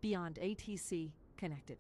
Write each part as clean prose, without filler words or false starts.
BeyondATC connected.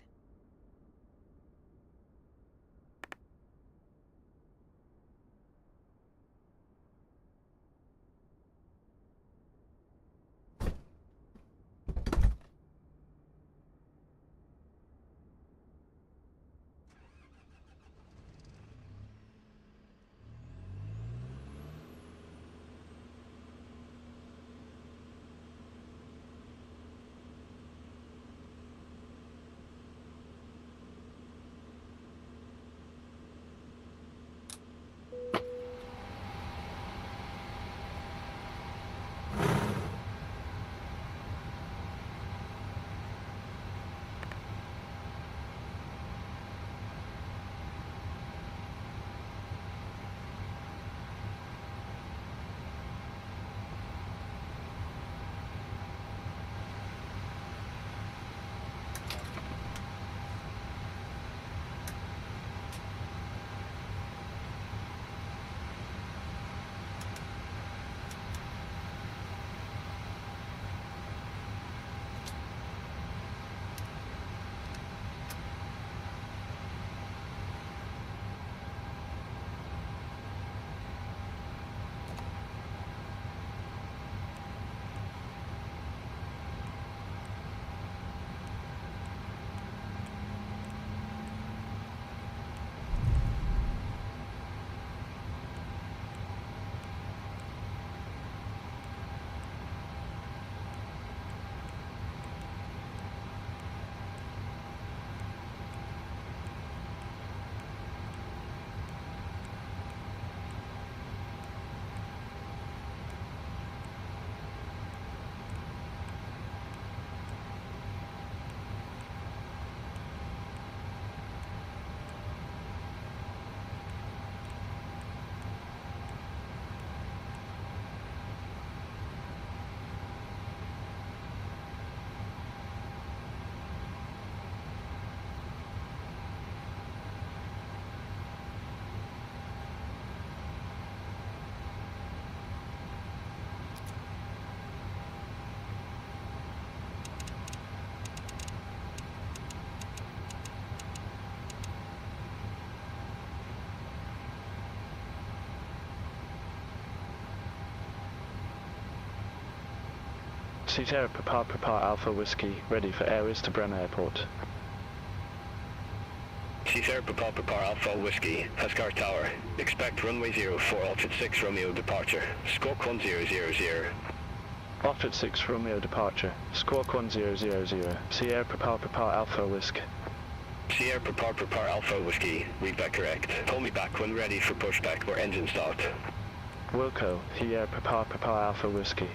Sierra Papa Alpha Whiskey, ready for airways to Bremen Airport. Sierra Papa Alpha Whiskey, Pescara Tower. Expect runway 04, Altitude 6 Romeo departure. Skok 1000. Altitude 6 Romeo departure. Squawk 1000. Sierra Papa Alpha Whiskey. Sierra Papa Alpha Whiskey, read that correct. Call me back when ready for pushback or engine start. Wilco, Sierra Papa Alpha Whiskey.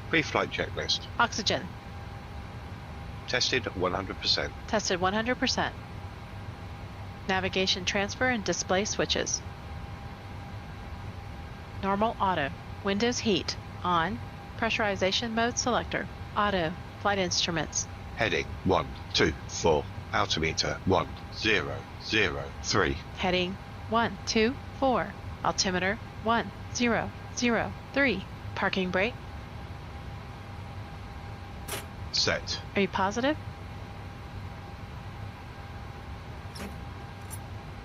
Pre-flight checklist. Oxygen. Tested 100%. Tested 100%. Navigation transfer and display switches. Normal auto. Windows heat. On. Pressurization mode selector. Auto. Flight instruments. Heading 124. Altimeter 1003. Heading 124. Altimeter 1003. Parking brake. Set. Are you positive?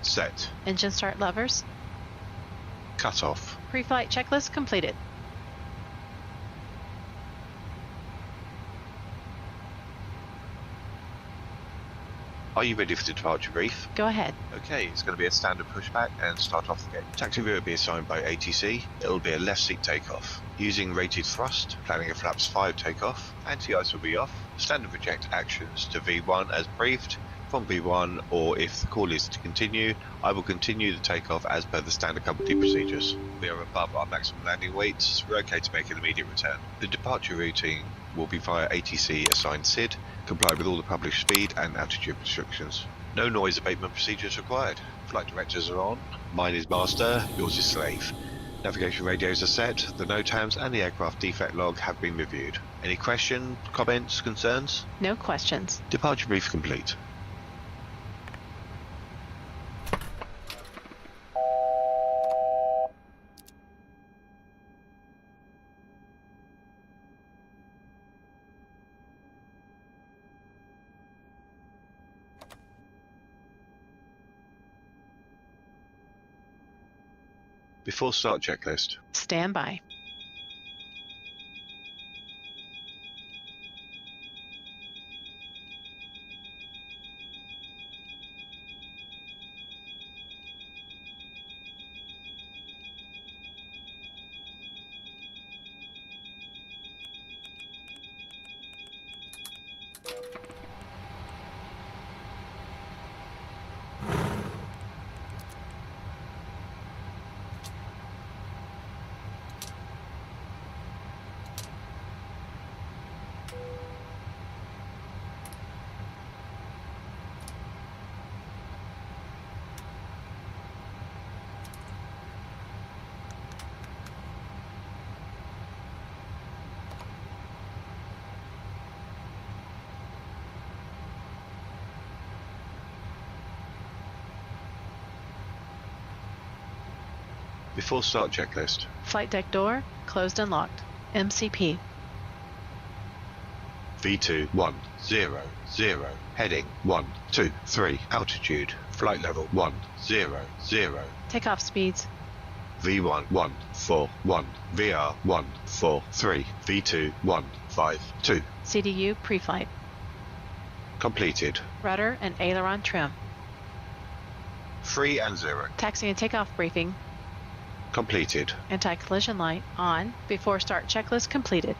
Set. Engine start levers. Cut off. Pre-flight checklist completed. Are you ready for the departure brief? Go ahead. Okay, it's going to be a standard pushback and start off the gate. Taxi view will be assigned by ATC. It'll be a left seat takeoff. Using rated thrust, planning a flaps 5 takeoff. Anti-ice will be off. Standard reject actions to V1 as briefed. from V1, or if the call is to continue, I will continue the takeoff as per the standard company procedures. We are above our maximum landing weight, so we're okay to make an immediate return. The departure routing will be via ATC assigned SID, comply with all the published speed and altitude restrictions. No noise abatement procedures required. Flight directors are on. Mine is master, yours is slave. Navigation radios are set, the NOTAMs and the aircraft defect log have been reviewed. Any questions, comments, concerns? No questions. Departure brief complete. Before start checklist. Stand by. Before start checklist. Flight deck door closed and locked. MCP. V2 100, heading 123, altitude, flight level 100. Takeoff speeds. V1 141, VR 143, V2 152. CDU pre-flight. Completed. Rudder and aileron trim. 3 and 0. Taxi and takeoff briefing. Completed. Anti-collision light on. Before start checklist completed.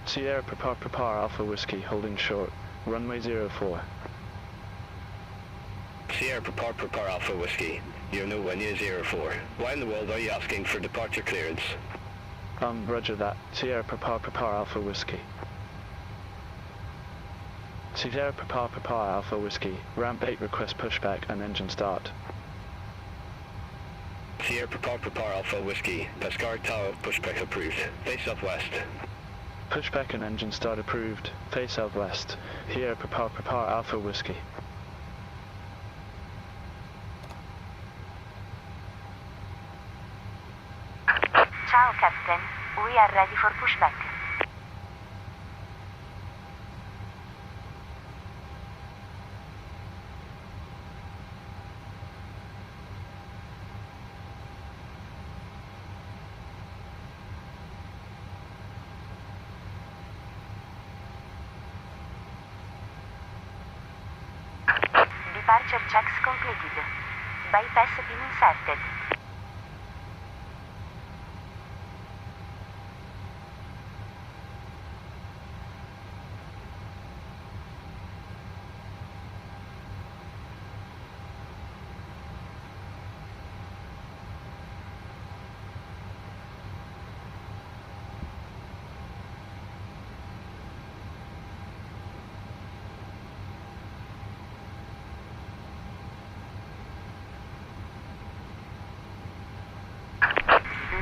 Sierra prepare Alpha Whiskey, holding short. Runway 04. Sierra prepare Alpha Whiskey. You're nowhere near 04. Why in the world are you asking for departure clearance? Roger that. Sierra prepare Alpha Whiskey. Sierra prepare Alpha Whiskey. Ramp 8 request pushback and engine start. Sierra prepare Alpha Whiskey. Pescara Tower pushback approved. Face southwest. Pushback and engine start approved. Face southwest. Sierra prepare Alpha Whiskey. Ciao, Captain. We are ready for pushback. Departure checks completed. Bypass pin inserted.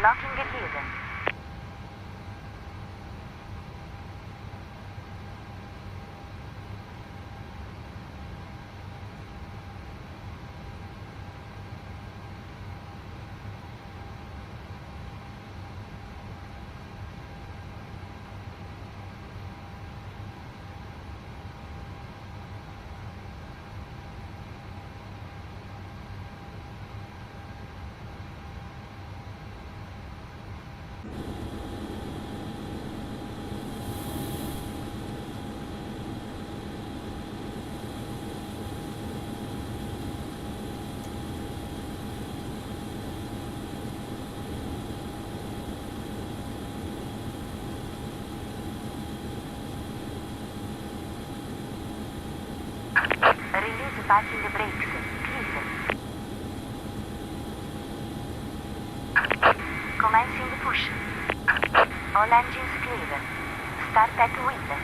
Locking given. parking the brakes, please. Commencing push. All engines clear. Start at wheel.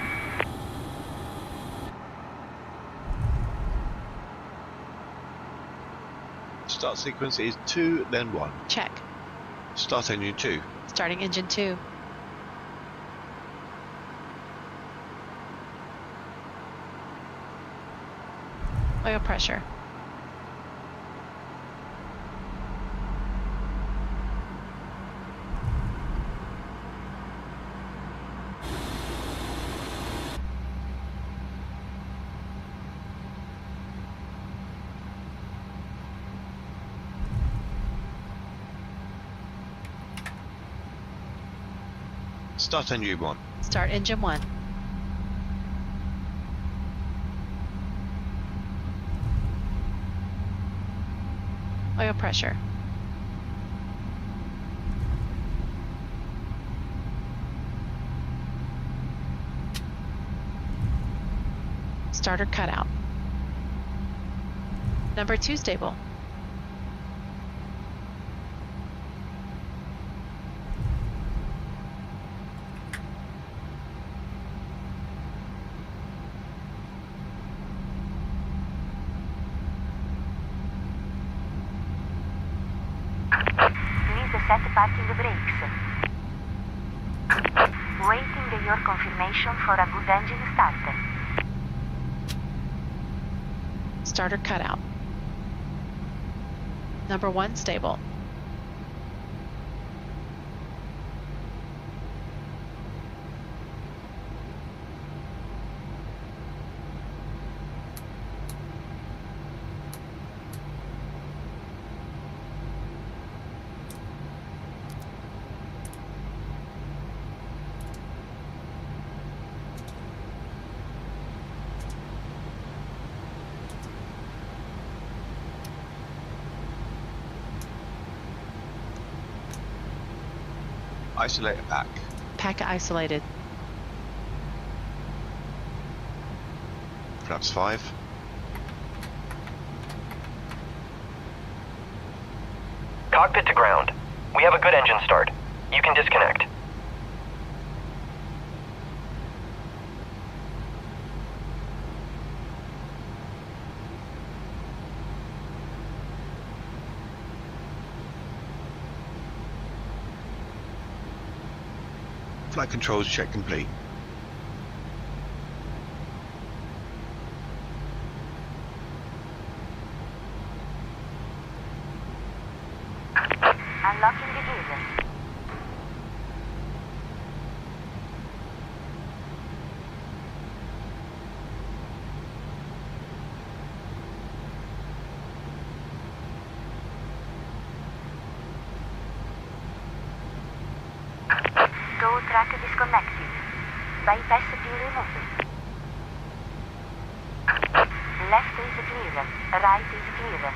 Start sequence is 2, then 1. Check. Start engine 2. Starting engine 2. Oil pressure. Start engine 1. Start engine 1. Oil pressure. Starter cutout. Number 2 stable. Set parking brakes. Waiting your confirmation for a good engine start. Starter cutout. Number 1 stable. Isolator pack. Pack isolated. Flaps 5. Cockpit to ground. We have a good engine start. You can disconnect. Flight controls check complete. Unlocking the gears. Tow track disconnected. Bypass gear removed. Left is clear. Right is clear.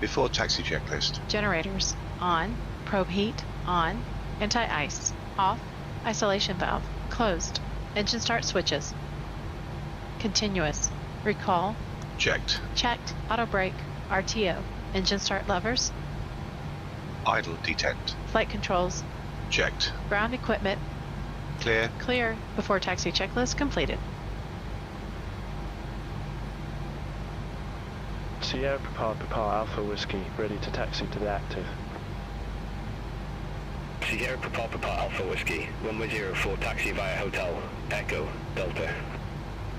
Before taxi checklist. Generators. On. Probe heat. On. Anti-ice. Off. Isolation valve. Closed. Engine start switches. Continuous. Recall. Checked. Checked. Auto brake. RTO. Engine start levers. Idle detect. Flight controls. Checked. Ground equipment. Clear. Clear. Before taxi checklist completed. Sierra Papa Alpha Whiskey, ready to taxi to the active. Sierra Papa Alpha Whiskey, runway 04 taxi via hotel, Echo, Delta.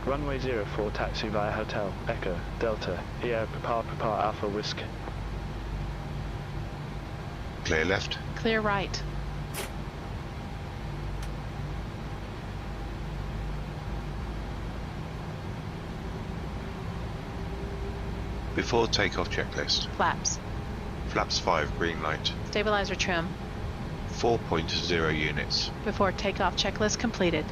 Runway 04 taxi via hotel, Echo, Delta, Sierra Papa Alpha Whiskey. Clear left. Clear right. Before takeoff checklist. Flaps. Flaps 5 green light. Stabilizer trim. 4.0 units. Before takeoff checklist completed.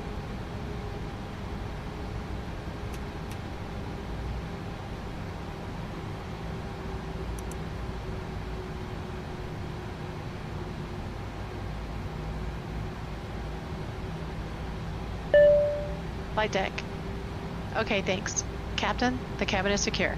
Flight deck. Okay, thanks. Captain, the cabin is secure.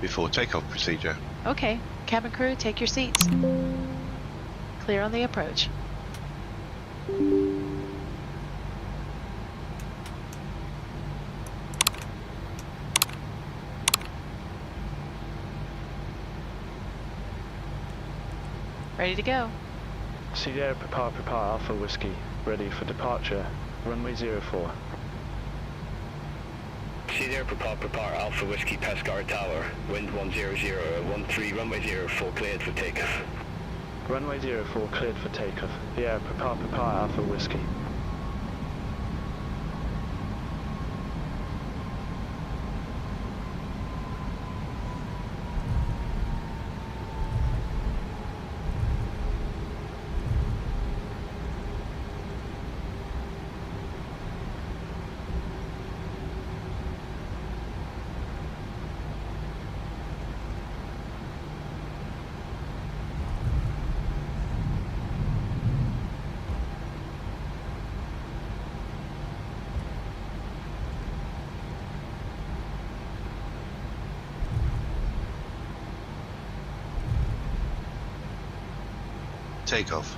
Before takeoff procedure. Okay, cabin crew, take your seats. Clear on the approach. Ready to go. Sierra prepare Alpha Whiskey, ready for departure, runway 04. Sierra prepare Alpha Whiskey Pescara Tower, wind 100, 13 runway 04 cleared for takeoff. Runway 04 cleared for takeoff. Sierra prepare Alpha Whiskey. Takeoff.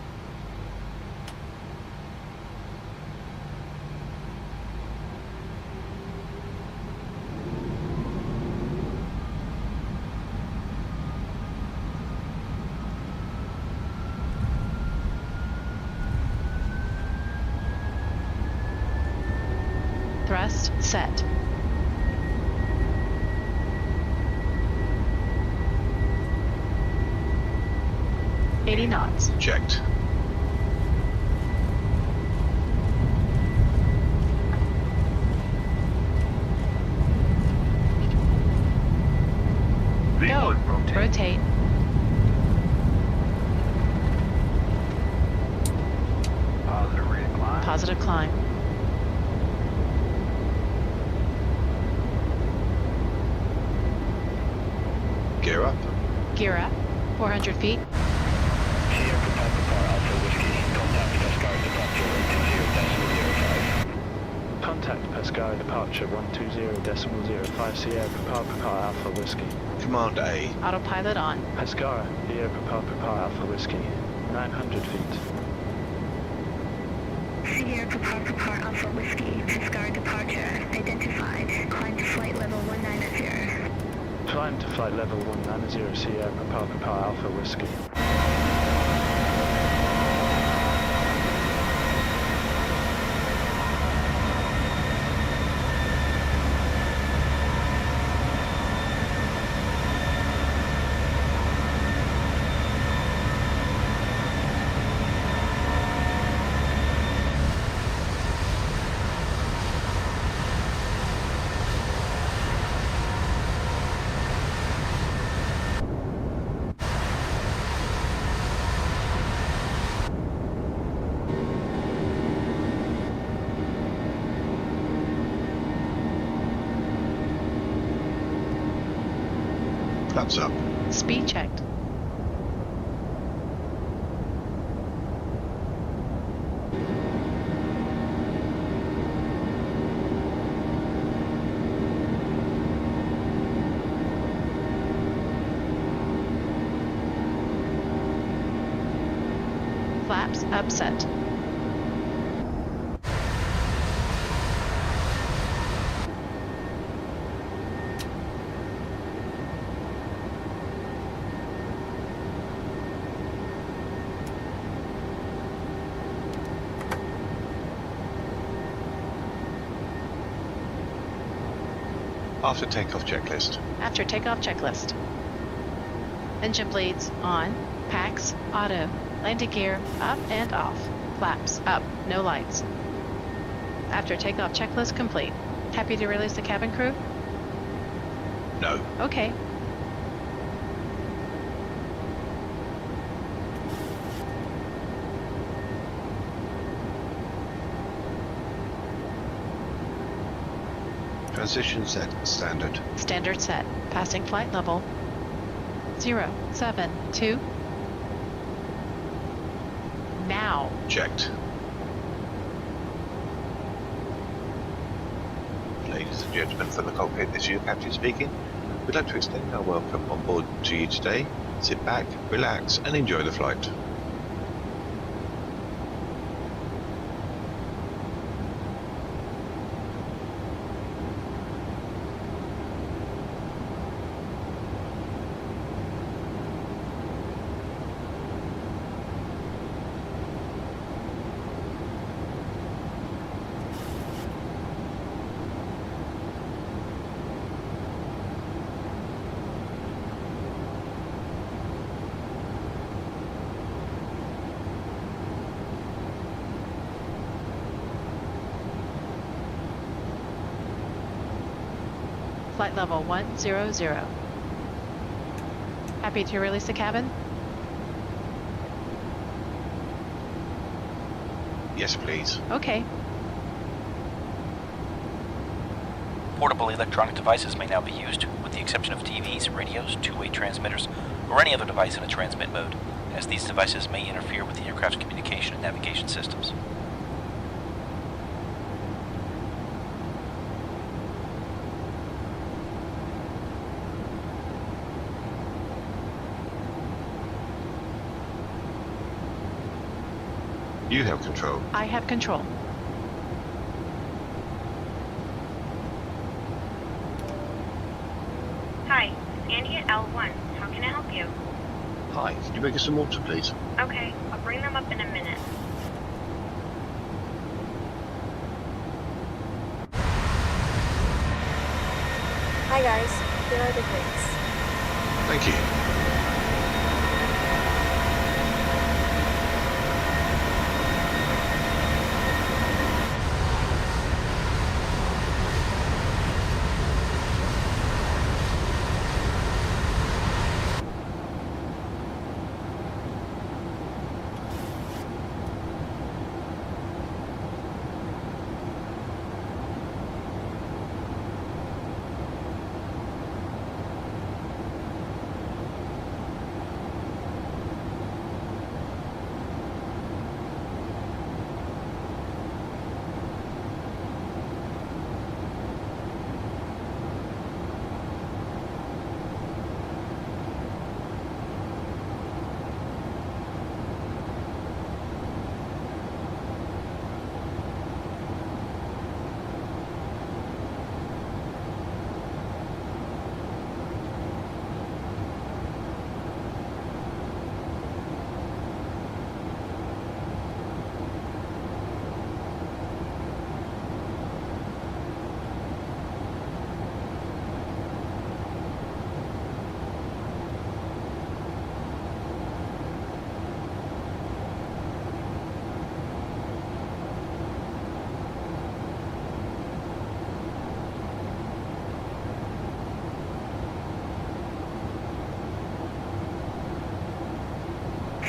Thrust set. $80 knots. Checked. Go. Rotate. Positive climb. Gear up. Gear up. 400 feet. Sierra Papa Alpha Whiskey. Contact Pescara departure 120.05. Contact Pescara departure 120.05 Sierra Papa Alpha Whiskey. Command A. Autopilot on. Pescara, Sierra Papa Alpha Whiskey. 900 feet. Sierra Papa Alpha Whiskey, Pescara departure identified. Climb to flight level 190. Climb to flight level 190 Sierra Papa Alpha Whiskey. Flaps up. Speed checked. Flaps upset. After takeoff checklist. After takeoff checklist. Engine bleeds on. Packs auto. Landing gear up and off. Flaps up. No lights. After takeoff checklist complete. Happy to release the cabin crew? No. Okay. Transition set standard. Standard set. Passing flight level 072. Now. Checked. Ladies and gentlemen, from the cockpit, this is your captain speaking. We'd like to extend our welcome on board to you today. Sit back, relax, and enjoy the flight. Flight level 100. Happy to release the cabin? Yes, please. Okay. Portable electronic devices may now be used, with the exception of TVs, radios, two-way transmitters, or any other device in a transmit mode, as these devices may interfere with the aircraft's communication and navigation systems. You have control. I have control. Hi, Sandy at L1. How can I help you? Hi, can you make us some water, please? Okay, I'll bring them up in a minute. Hi guys, here are the grades. Thank you.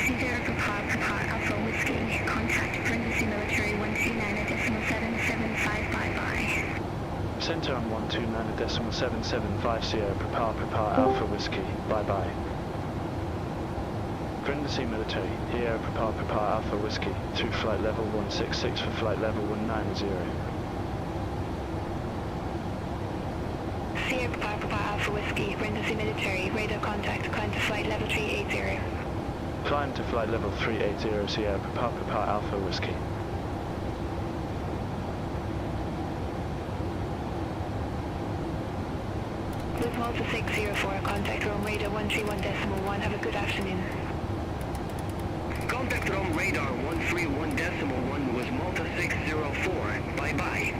Cedar Papa Alpha Whiskey, contact Parenthesis Military 129.775, bye-bye. Center on 129.775 Sierra Papa Alpha Whiskey, bye-bye. Parenthesis Military, here Papa Alpha Whiskey, through flight level 166 for flight level 190. Sierra Papa Alpha Whiskey, Parenthesis Military, radar contact, climb to flight level 380. Climb to flight level 380 Sierra Papa Alpha Whiskey. With Malta 604, contact Rome radar 131.1, have a good afternoon. Contact Rome radar 131.1 with Malta 604. Bye-bye.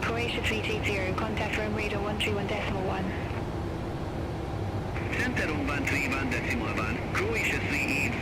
Croatia 380, contact Rome radar 131.1. Center on 131.1, Croatia 380.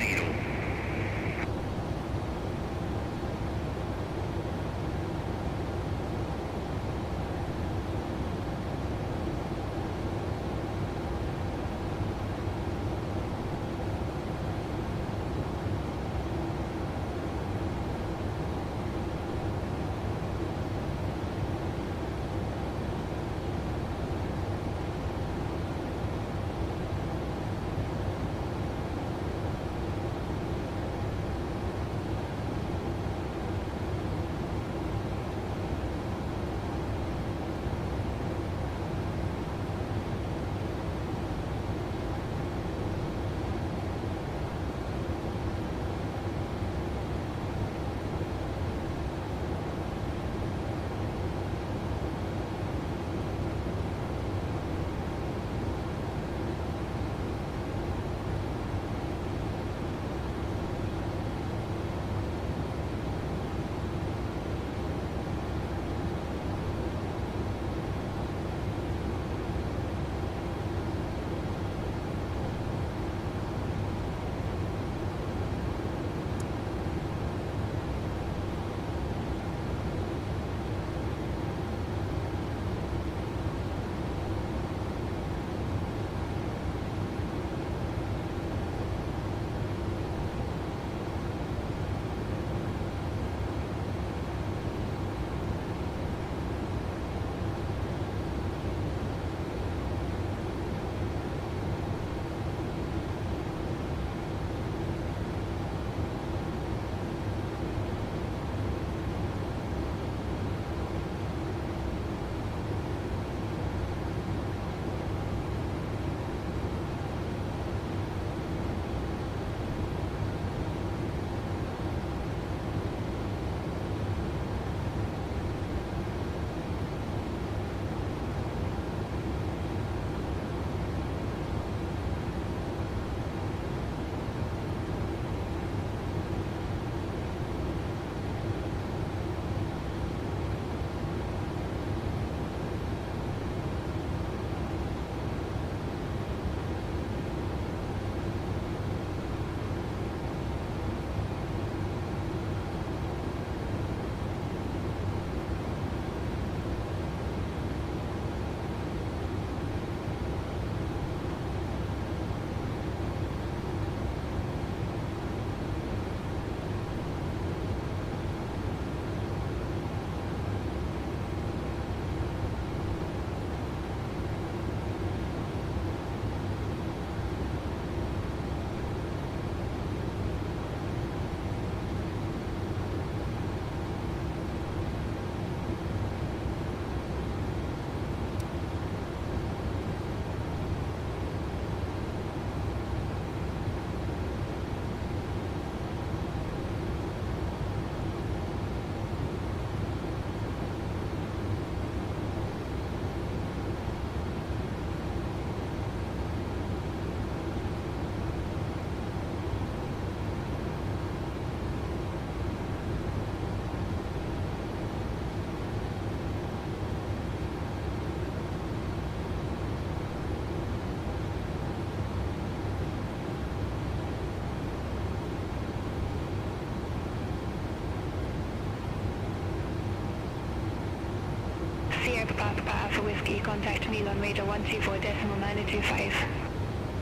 Alpha Whiskey, contact Milan radar 124.925.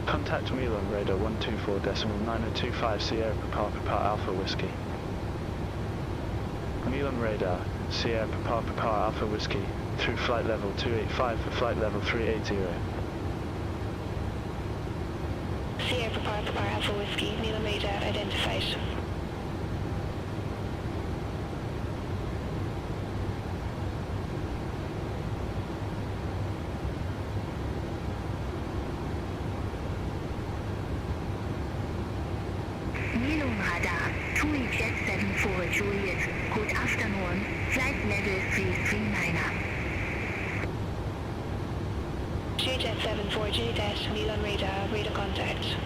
Contact Milan radar 124.925 Sierra Papa Alpha Whiskey. Milan radar, Sierra Papa Alpha Whiskey, through flight level 285 for flight level 380. Sierra Papa Alpha Whiskey, Milan radar identified. Milan radar, 2Jet74 Juliet, good afternoon, flight level 339er. 2Jet74 Juliet, Milan radar, radar contact.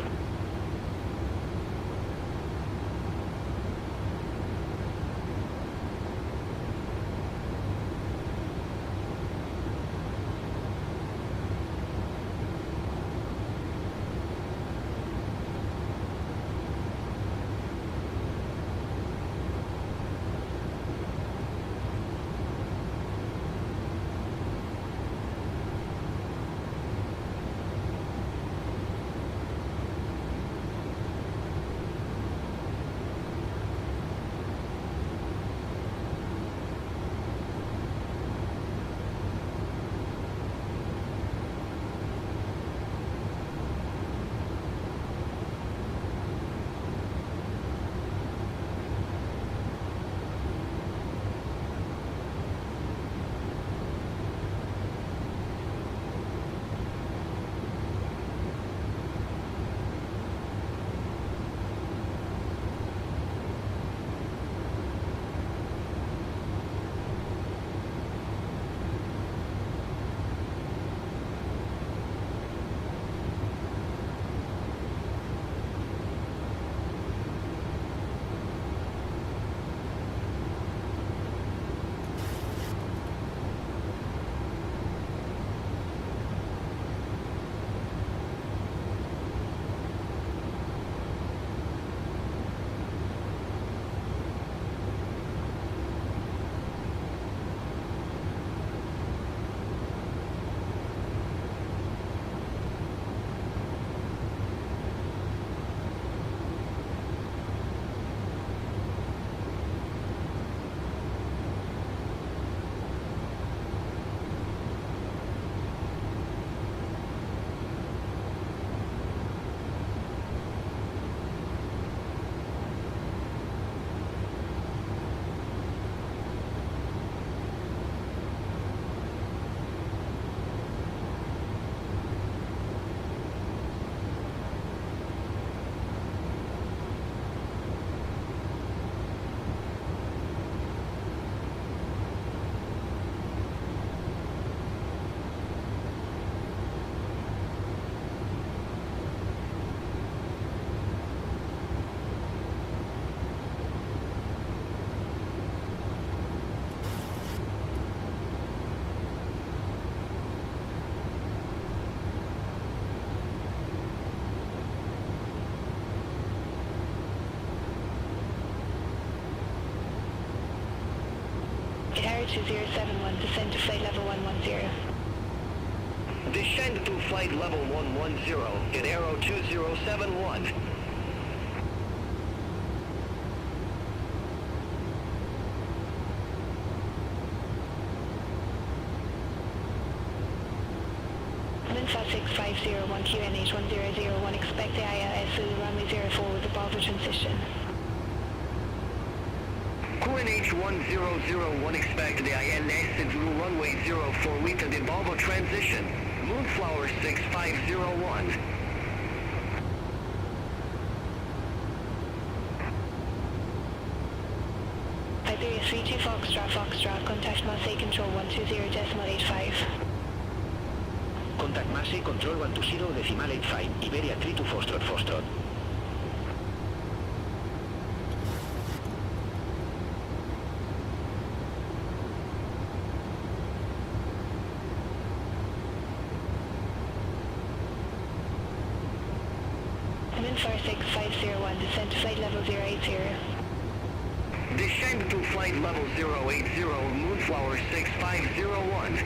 Tower 2071, descend to flight level 110. Descend to flight level 110 in Aero 2071. Windsor 6501 QNH 1001, expect the ILS runway 04 with the Bravo transition. QNH 1001, expect the ILS into runway 04 with the Bravo transition. Moonflower 6501. Iberia 32 Foxtrot, contact Marseille Control 120.85. Contact Marseille Control 120.85, Iberia 32 Foxtrot. Windsor 6501, descend to flight level 080. Descend to flight level 080, Moonflower 6501.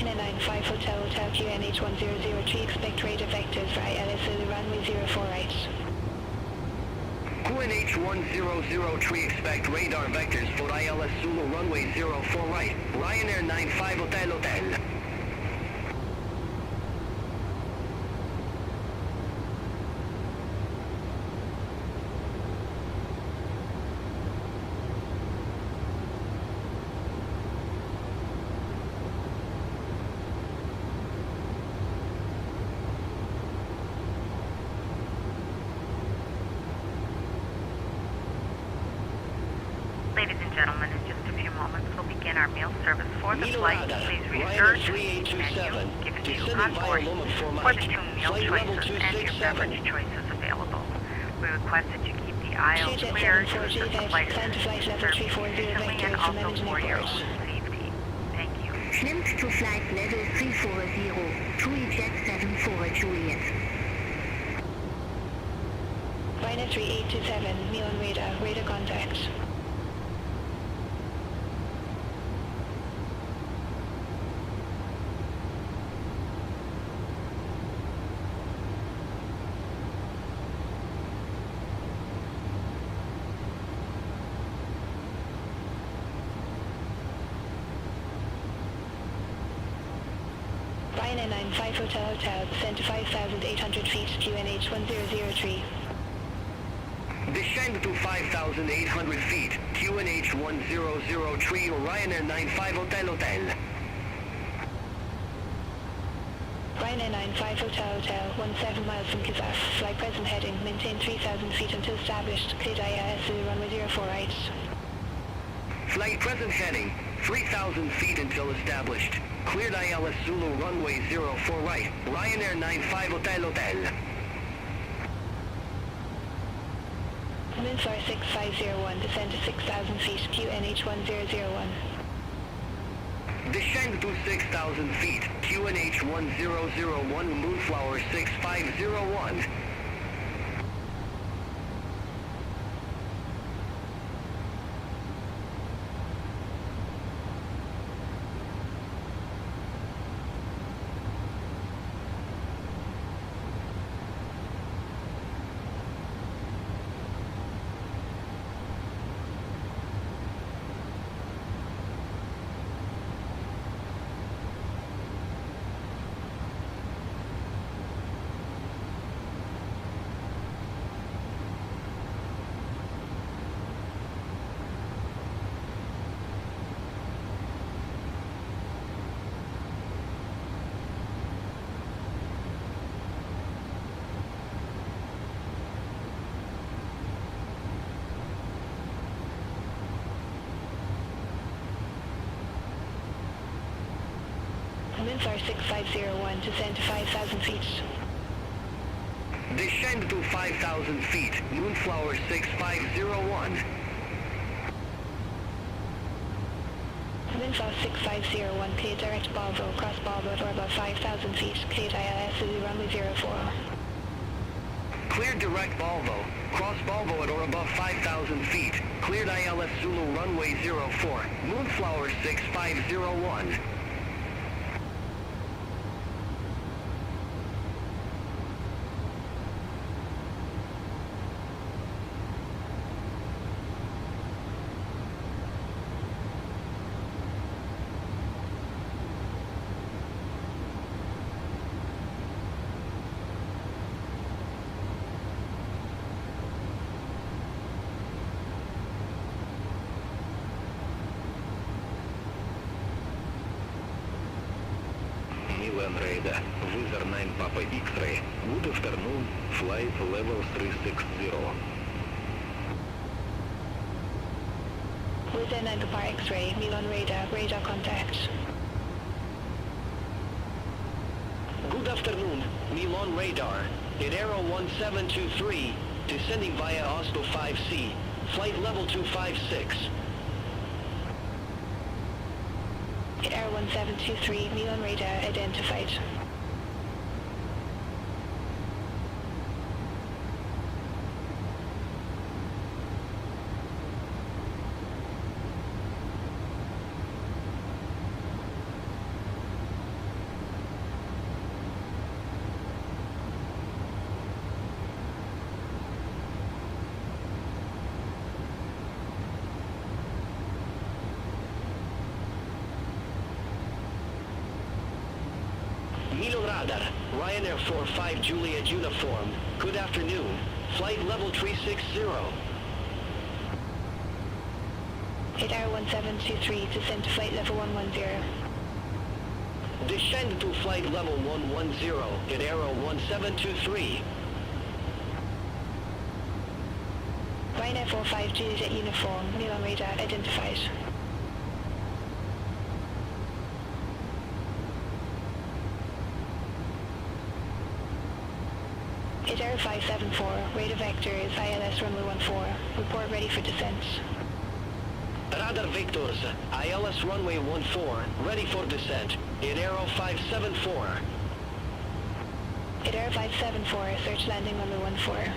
95 Hotel Hotel QNH 1003, expect radar vectors via LSU runway 04 right. QNH 1003, expect radar vectors for ILS Zulu runway 04 right. Ryanair 95 Hotel Hotel. Ladies and gentlemen, in just a few moments, we'll begin our meal service for the Milo flight. Rada, Please Ryanair research the menu 3827, given to you descending on via board Loma for for the Mike, two meal flight level choices and your 267. beverage choices available. We request that you keep the aisles clear to assist the flight Plan to flight level 340 efficiently and vectors from also engine for your abort. own safety. Thank you. Schlimmst to flight level 340, TUI Jet 74 Juliet. Ryanair 3827, me on radar, radar contact. Ryanair 95 Hotel Hotel, descend to 5,800 feet, QNH 1003. Descend to 5,800 feet, QNH 1003, Ryanair 95 Hotel Hotel. Ryanair 95 Hotel Hotel, 17 miles from Kazaf, flight present heading, maintain 3,000 feet until established, cleared ILS runway 04 right. Flight present heading, 3,000 feet until established. Cleared ILS Zulu runway 04 right. Ryanair 95 Hotel Hotel. Wind 6501, descend to 6,000 feet, QNH 1001. Descend to 6,000 feet, QNH 1001, Moonflower 6501. Wind 6501, descend to 5,000 feet. Descend to 5,000 feet, Moonflower 6501. Wind 6501, clear direct Volvo, cross Volvo for about 5,000 feet, cleared ILS runway 04. Cleared direct Volvo, cross Volvo at or above 5,000 feet, cleared ILS Zulu runway 04, Moonflower 6501. Radar, Wizard 9 Papa X-ray. Good afternoon, flight level 360. Wizard 9 Papa X-ray, Milan radar, radar contact. Good afternoon, Milan radar. In Aero 1723, descending via Oslo 5C, flight level 256. Air 1723, Milan radar identified. Neil Radar, Ryanair 45 Juliet uniform. Good afternoon. Flight level 360. Hit Air 1723, descend to flight level 110. Descend to flight level 110 at Aero 1723. Ryanair 45 Juliet uniform, Milan radar identified. Hit Air 574, radar vector is ILS runway 14, report ready for descent. Radar Victors, ILS runway 14, ready for descent, in Aero 574. Hit Air 574, search landing runway 14.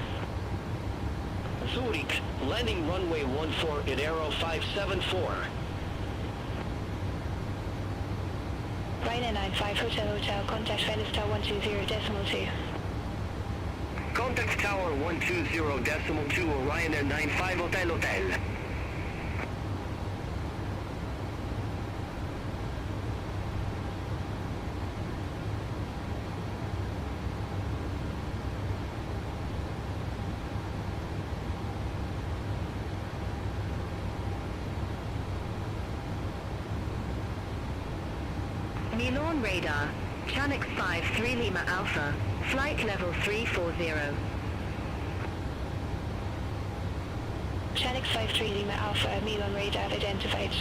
Zurich, landing runway 14 in Aero 574. Ryanair 95 Hotel, contact Venice Tower 120.2. Contact Tower 120.2, Ryanair 95 Hotel. Milan radar, Chanix 53 Lima Alpha, flight level 340. Chanix 53 Lima Alpha, Milan radar identified.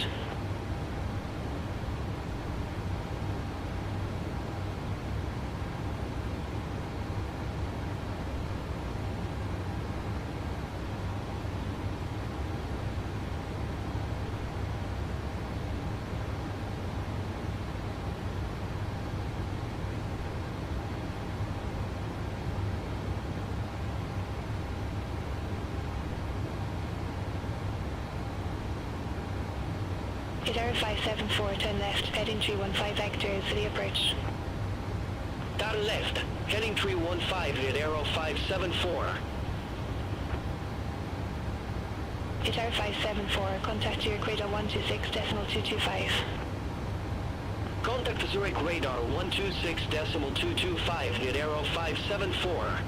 Hit Air 574, turn left, heading 315 vectors to the approach. Turn left, heading 315 at Aero 574. Hit Air 574, contact your radar 126.225. Contact Zurich radar 126.225 at Aero 574.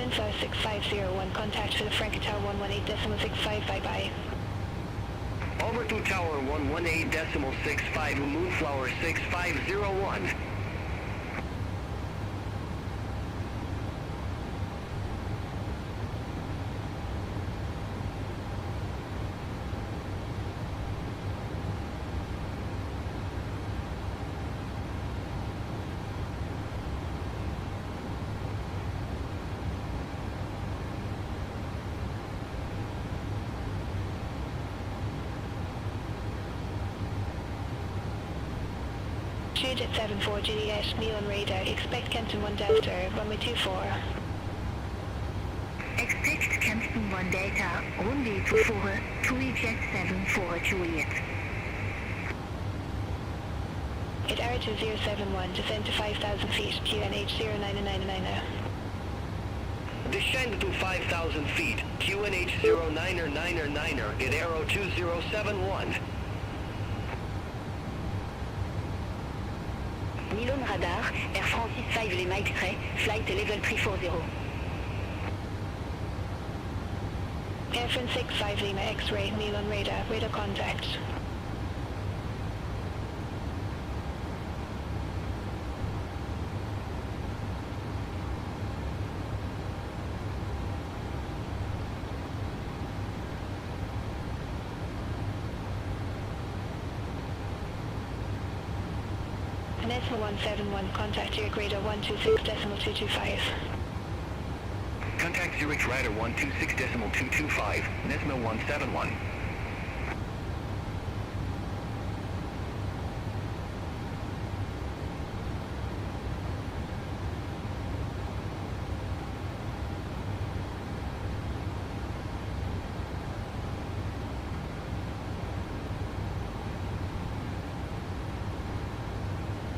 Info 6501, contact for the Frankie Tower 118.65, bye-bye. Over to Tower 118.65, Moonflower 6501. Juliet 74 Juliet, Milan radar, expect Kempton 1 Delta, runway 24. Expect Kempton 1 Delta, runway 24, Juliet 74 Juliet. Hit Air 2071, descend to 5,000 feet, QNH 0999. Descend to 5,000 feet, QNH 0999 at Aero 2071. Milan radar, Air France 5 Lima X-ray, flight level 340. Air France 65 Lima X-ray, Milan radar, radar contact. Nesma 171, contact your radar 126.225. Contact Contact Zurich Rudder 126.225, Nesmo 171.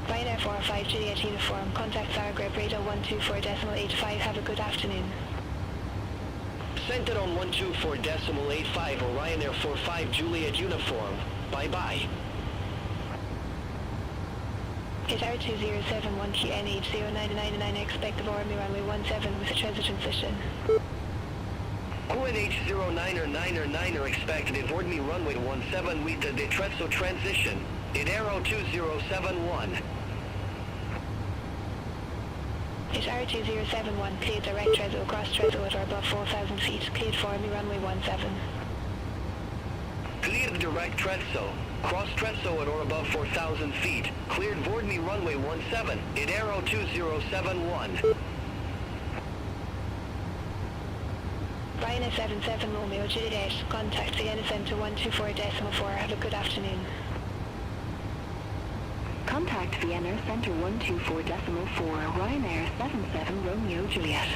Ryanair 45 Juliet uniform, contact Zagreb radar 124.85, have a good afternoon. Center on 124.85 or Ryanair 45 Juliet uniform. Bye-bye. Hit R2071 QNH0999, expect the Army runway 17 with a transition. QNH0999 expected at Ordney runway 17 with the Detrezzo transition. In Aero 2071. Hit R2071, cleared direct Trezzo, cross Trezzo at or above 4,000 feet, cleared for me runway 17. Cleared direct Trezzo, cross Trezzo at or above 4,000 feet, cleared Vordney runway 17, in Aero 2071. Ryanair 77 Romeo Juliet, contact Vienna Center 124.4, have a good afternoon. Contact Vienna Center 124.4, Ryanair 77 Romeo Juliet.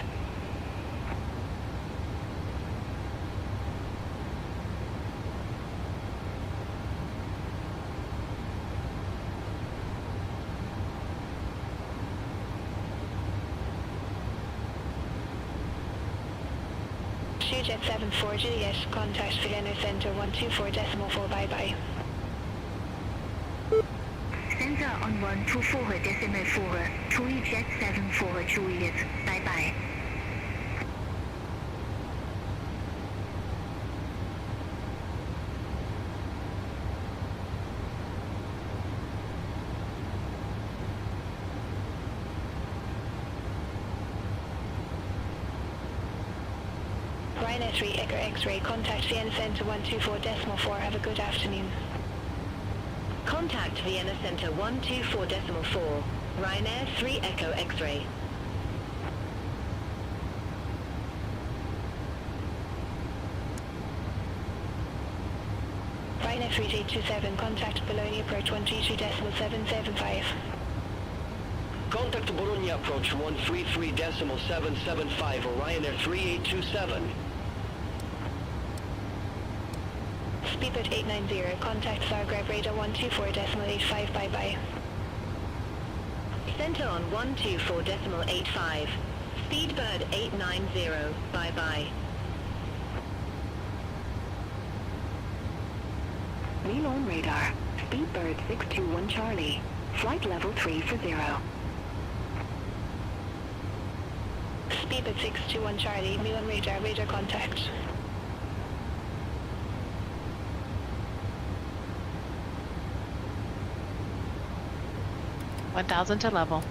Jet 74 Juliet, contact Vienna Center 124.4, bye-bye. Center on 124.4, True Jet 74 Juliet, bye-bye. Ryanair 3 Echo X-ray, contact Vienna Center 124.4, have a good afternoon. Contact Vienna Center 124.4, Ryanair 3 Echo X-ray. Ryanair 3827, contact Bologna approach 133.775. Contact Bologna approach 133.775 or Ryanair 3827. Speedbird 890, contact Zagreb radar 124.85, bye-bye. Center on 124.85, Speedbird 890, bye-bye. Milan radar, Speedbird 621 Charlie, flight level 340. Speedbird 621 Charlie, Milan radar, radar contact. $1,000 to level.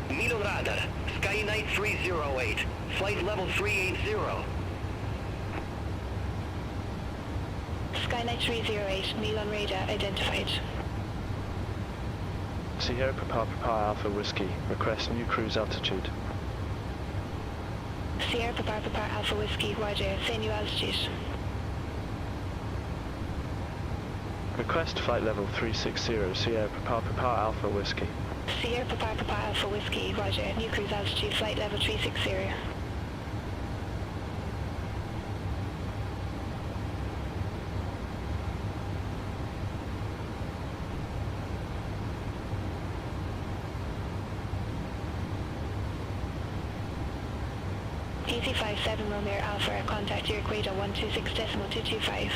Milan radar, Skynight 308, flight level 380. Skynight 308, Milan radar identified. Sierra Papa Alpha Whiskey, request new cruise altitude. Sierra Papa Alpha Whiskey, Roger, say new altitude. Request flight level 360, Sierra Papa Alpha Whiskey. Sierra Papa Alpha Whiskey, Roger, new cruise altitude, flight level 360. EC57 Romeo Alpha, contact your equator 126.225.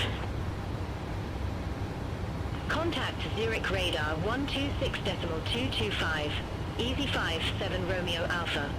Contact Zurich radar 126.225, EZ57 Romeo Alpha.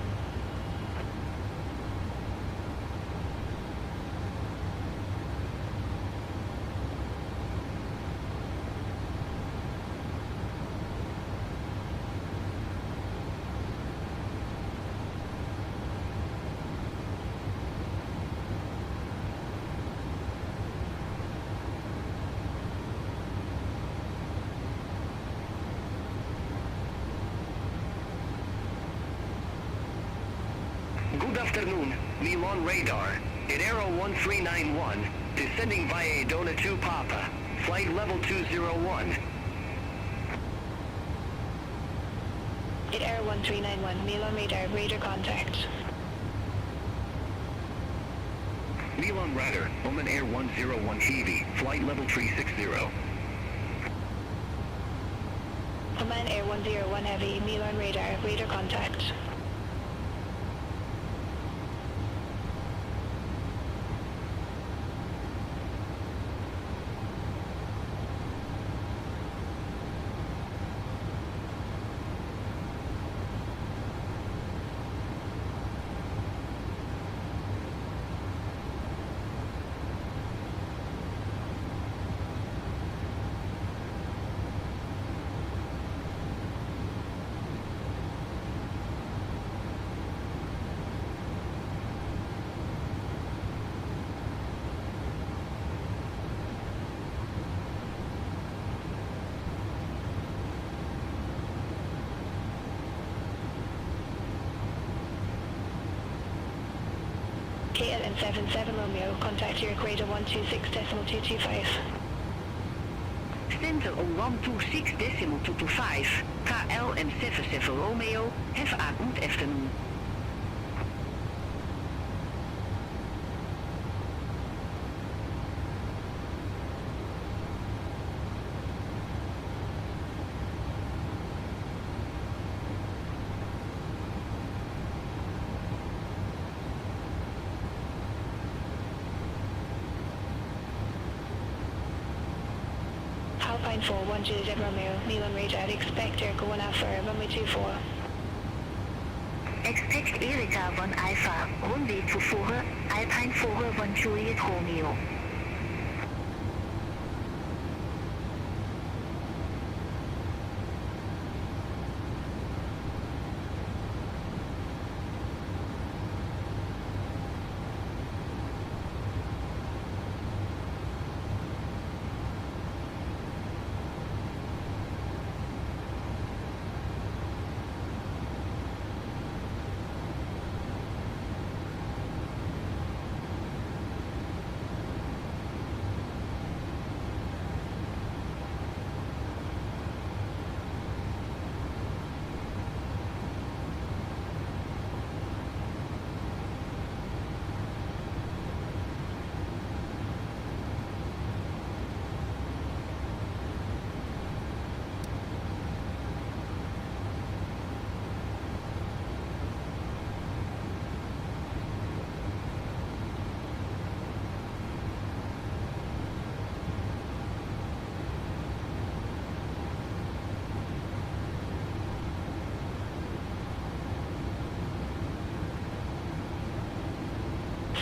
Good afternoon, Milan radar. At Aero 1391, descending via Dona 2 Papa, flight level 201. At Aero 1391, Milan radar, radar contact. Milan radar, Oman Air 101 Heavy, flight level 360. Oman Air 101 Heavy, Milan radar, radar contact. KLM 77 Romeo, contact your equator 126.225. Center on 126.225. KLM 77 Romeo, have a good afternoon. Alpine 41 Juliet Romeo, Milan radar, expect Erica 1 Alpha, runway 24. Expect Erika 1 Alpha, runway 24, Alpine 41 Juliet Romeo.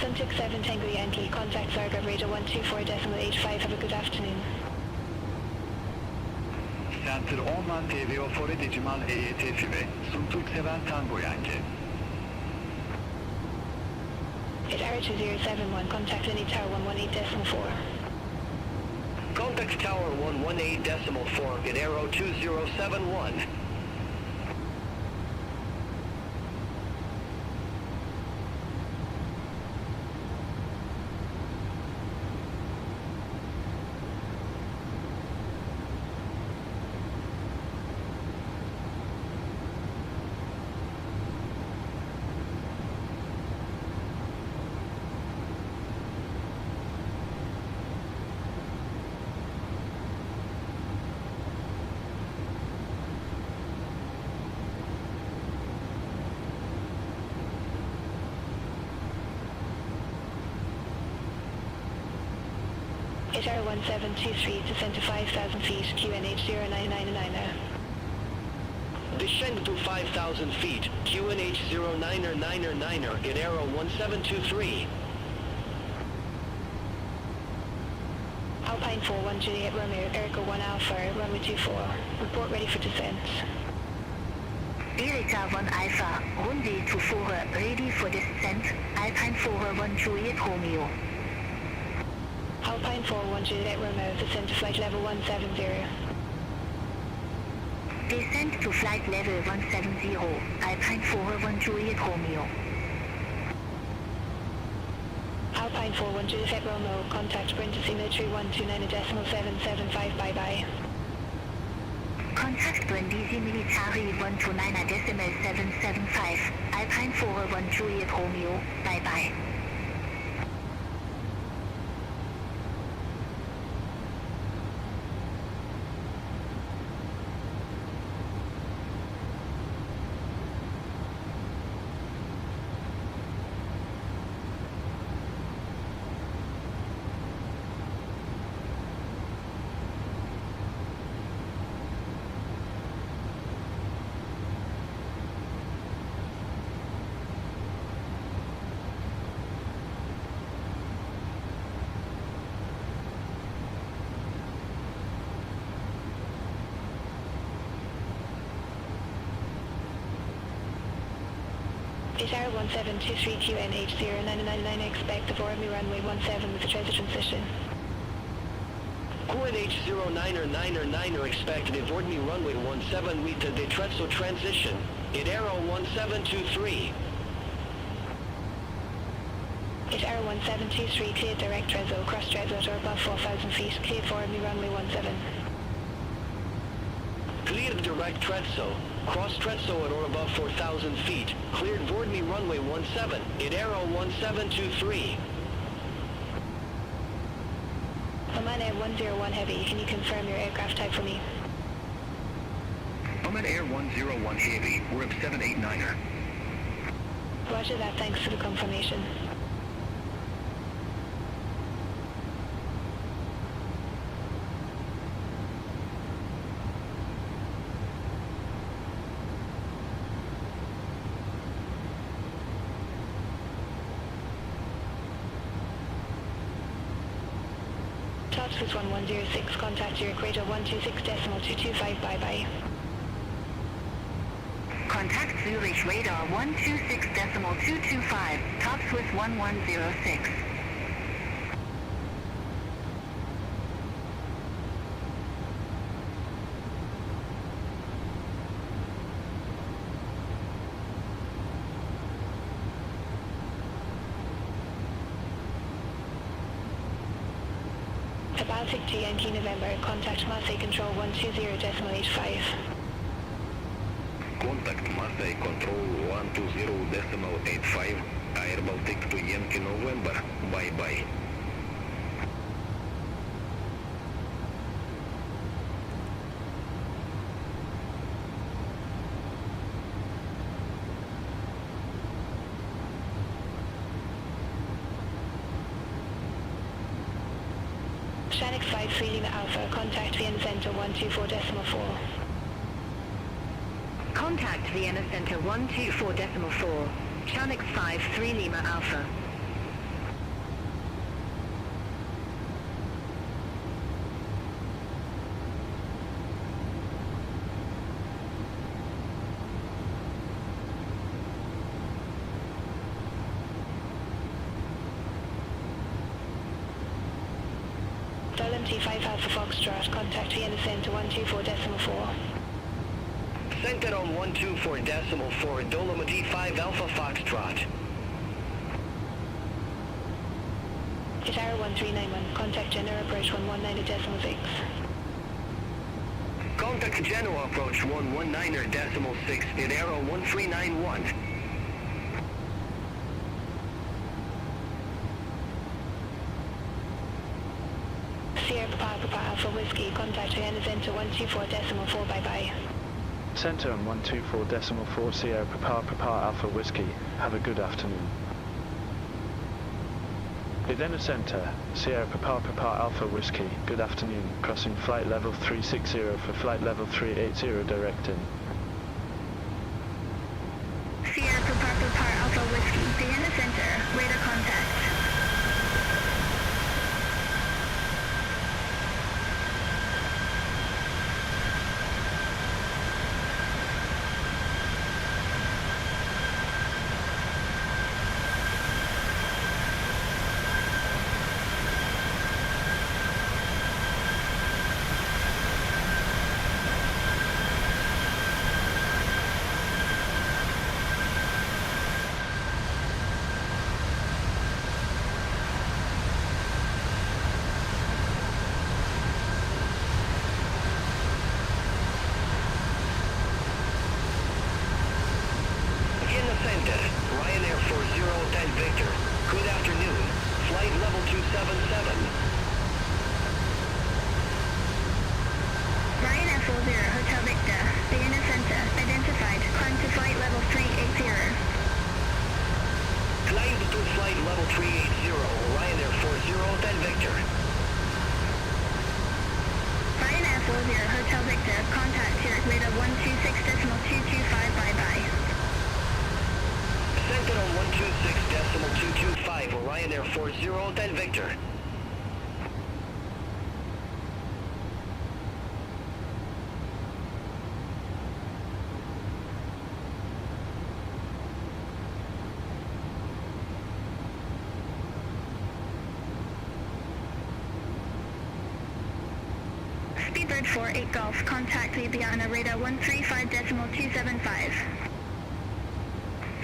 Suntic 7 Tango Yankee, contact Zarga radar 124.85, have a good afternoon. Center Oman TVO Fore Decimal EDDW, Suntuk 7 Tango Yankee. At Aero 2071, contact Linny Tower 118.4. Contact Tower 118.4 at Aero 2071. At Aero 1723, descend to 5,000 feet, QNH 0999. Descend to 5,000 feet, QNH 0999 at Aero 1723. Alpine 41 Juliet Romeo, Erica 1 Alpha, runway 24. Report ready for descent. Erika 1 Alpha, runway 24, ready for descent, Alpine 41 Juliet Romeo. Alpine 41 Juliet Romeo, descend to flight level 170. Descent to flight level 170, Alpine 41 Juliet Romeo. Alpine 412 set Romeo, contact Brindisi military 129.775, bye-bye. Contact Brindisi military 129.775, Alpine 412 Juliet Romeo, bye-bye. Pescara 1723QNH0999, expect the forward me runway 17 with a treasure transition. QNH09er expected aboard me runway 17 with the Detrezzo transition. It arrow 1723. It arrow 1723, cleared direct Trezzo, cross Trezzo or above 4,000 feet, cleared forward me runway 17. Cleared direct Trezzo, cross Trezzo at or above 4,000 feet, cleared board me runway 17, it arrow 1723. Oman Air 101 Heavy, can you confirm your aircraft type for me? Oman Air 101 Heavy, we're up 789er. Roger that, thanks for the confirmation. Swiss 1106, contact your equator 126.225, bye-bye. Contact Zurich radar 126.225, top Swiss 1106. Baltic to Yankee November, contact Marseille Control 120.85. Contact Marseille Control 120.85, Air Baltic to Yankee November, bye-bye. X56 Lima Alpha, contact Vienna Center 124.4. Contact Vienna Center 124.4, X56 Lima Alpha. T5 Alpha Foxtrot, contact Vienna Center 124.4. Center on 124.4, Dolomite T5 Alpha Foxtrot. Guitar 1391, contact Genoa approach 119.6. Contact Genoa approach 119.6, in arrow 1391. Sierra Papa Alpha Whiskey, contact Vienna Center 124.4, bye-bye. Center on 124.4 Sierra Papa Alpha Whiskey, have a good afternoon. Vienna Center, Sierra Papa Alpha Whiskey, good afternoon, crossing flight level 360 for flight level 380 direct in. Sierra Papa Alpha Whiskey, Vienna Center, radar contact. 40 Hotel Victor. Good afternoon. Flight level 277. Ryanair 40 Hotel Victor, Vienna Center, identified, climb to flight level 380. Climb to flight level 380, Ryanair 40 Hotel Victor. Ryanair 40 Hotel Victor, contact Zurich radar 126.225, bye-bye. Center on 126.225, Ryanair 40 Hotel Victor. Speedbird 48 Golf, contact Ljubljana radar 135.275.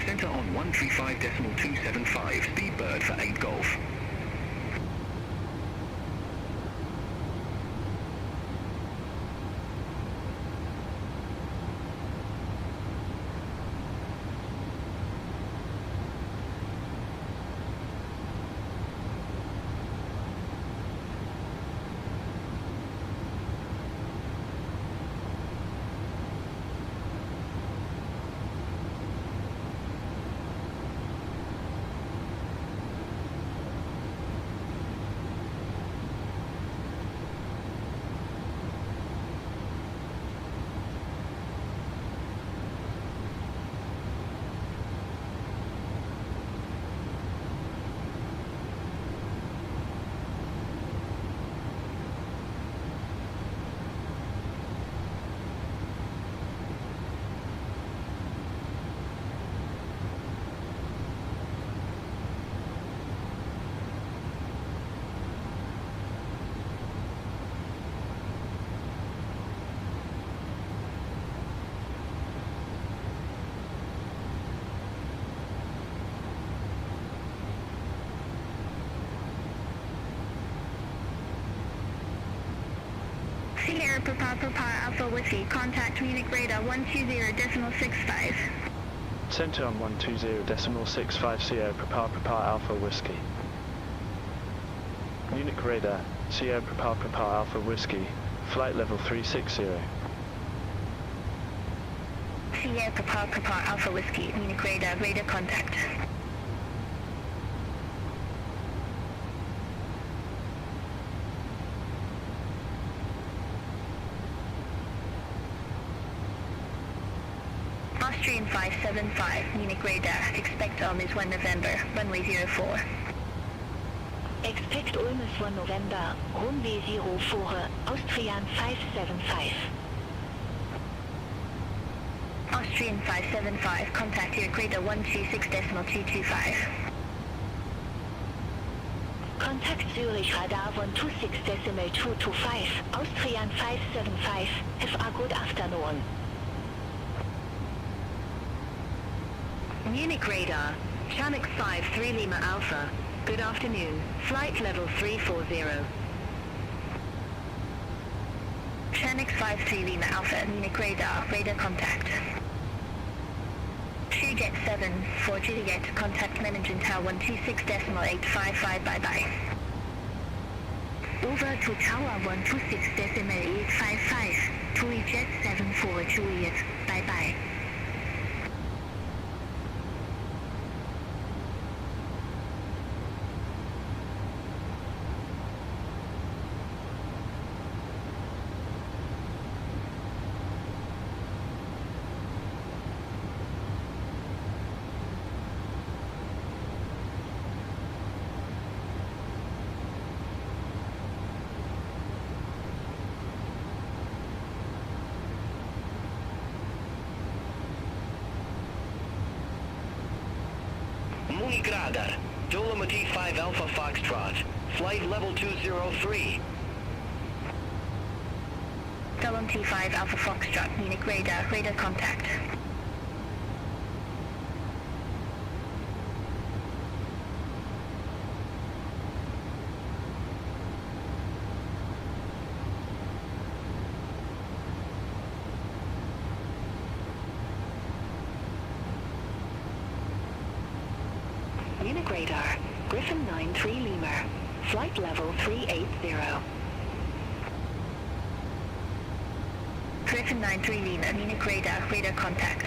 Center on 135.275, Speedbird for 8 Golf. Sierra Papa Alpha Whiskey, contact Munich radar 120.65. Center on 120.65 Sierra Papa Alpha Whiskey. Munich radar, Sierra Papa Alpha Whiskey, flight level 360. Sierra Papa Alpha Whiskey, Munich radar contact. Austrian 575, Munich radar, expect Ulm is 1 November, runway 04. Expect Ulm is 1 November, runway 04, Austrian 575. Austrian 575, contact your radar 126.225. Contact Zurich radar 126.225, Austrian 575, have a good afternoon. Munich radar, Chanix 53 Lima Alpha, good afternoon, flight level 340. Chanix 53 Lima Alpha, Munich radar contact. Jet 7, for Juliet, contact Memmingen Tower 126.855, bye-bye. Over to Tower 126.855, Jet 7 for Juliet, bye-bye. Munich radar, Dolomite 5 Alpha Foxtrot, flight level 203. Dolomite 5 Alpha Foxtrot, Munich radar contact. Munich radar, Griffin 93 Lima, flight level 380. Griffin 93 Lima, Munich radar, radar contact.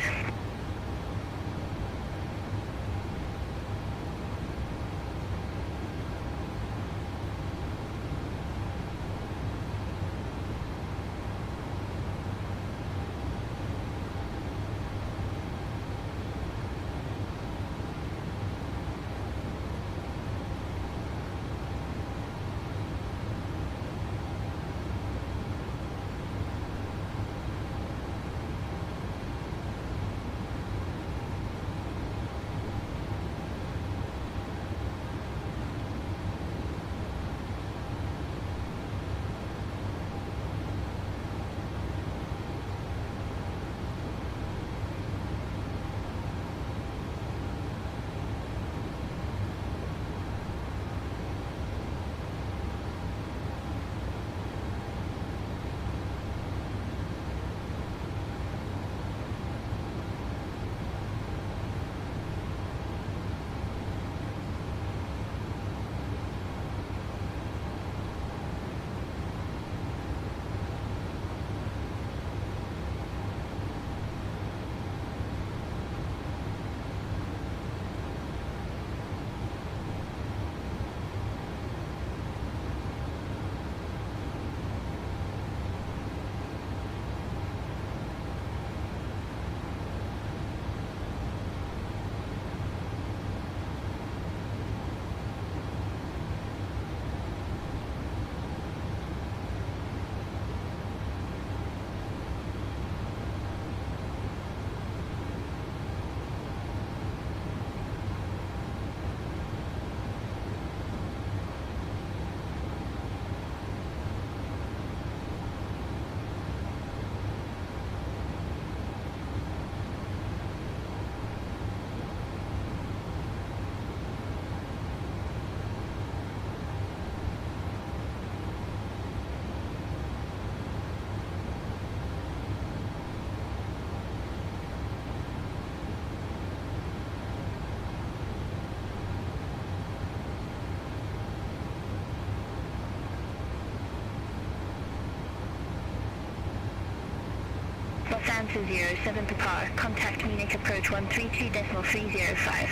Lufthansa 07 Picard, contact Munich approach 132.305.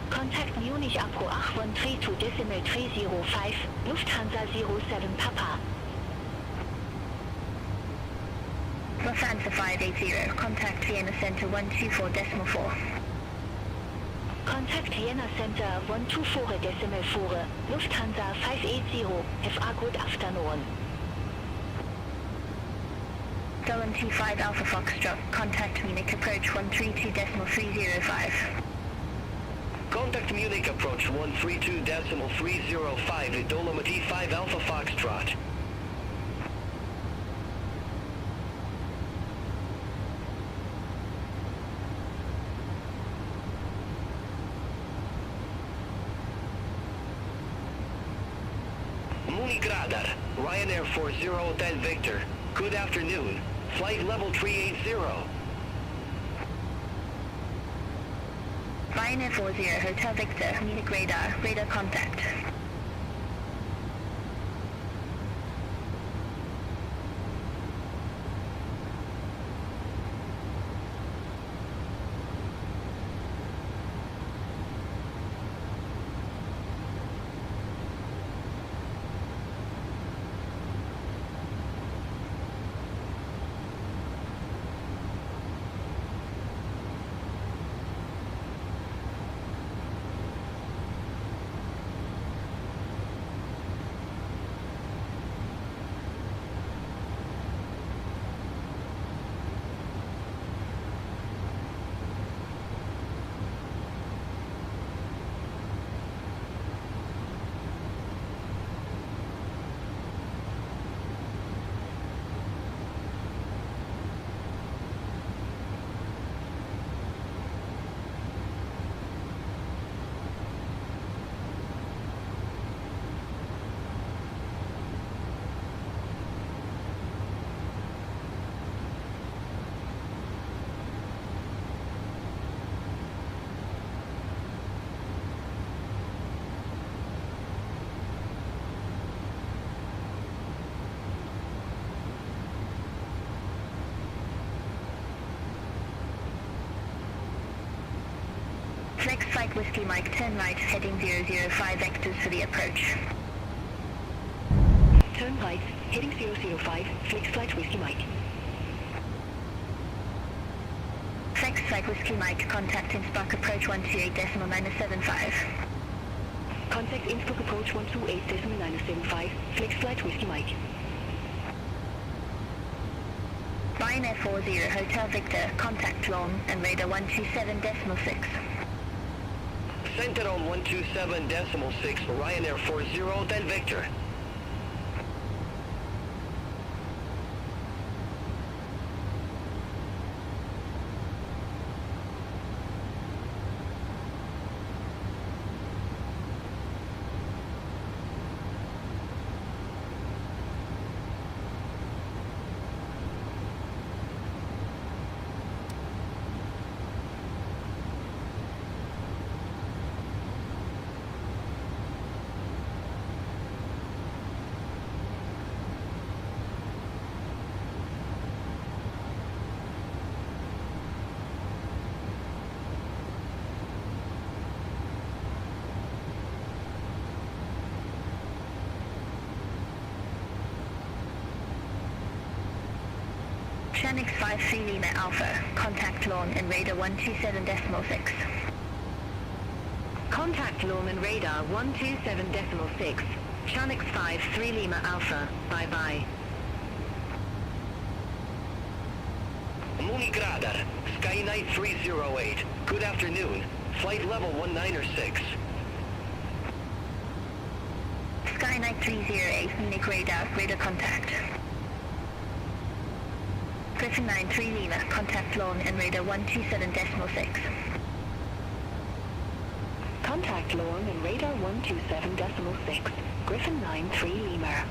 Contact Munich approach 132.305, Lufthansa 07 Papa. Lufthansa 580, contact Vienna Center 124.4. Contact Vienna Center 124.4, Lufthansa 580, have a good afternoon. Golem 25 Alpha Foxtrot, contact Munich approach 132.305. Contact Munich approach 132.305 Dolomite 5 Alpha Foxtrot. Munich radar, Ryanair 40 Hotel Victor. Good afternoon. Flight level 380. Ryanair 40 Hotel Victor, Munich radar, radar contact. Flight Whiskey Mike, turn right, heading 005 vectors for the approach. Turn right, heading 005, flex Flight Whiskey Mike. Flex Flight Whiskey Mike, contact Innsbruck approach 128.975. Contact Innsbruck approach 128.975, flex Flight Whiskey Mike. Ryanair 40 Hotel Victor, contact long and radar 127.6. Center on 127.6, Ryanair 40 Del Victor. Shanix 53 Lima Alpha, contact long and radar 127.6. Contact long and radar 127.6. Shanix 53 Lima Alpha, bye-bye. Munich Radar, Skynight 308. Good afternoon. Flight level 196. Skynight 308, Munich radar, radar contact. Griffin 93 Lima, contact long and radar 127.6. Contact long and radar 127.6. Griffin 93 Lima.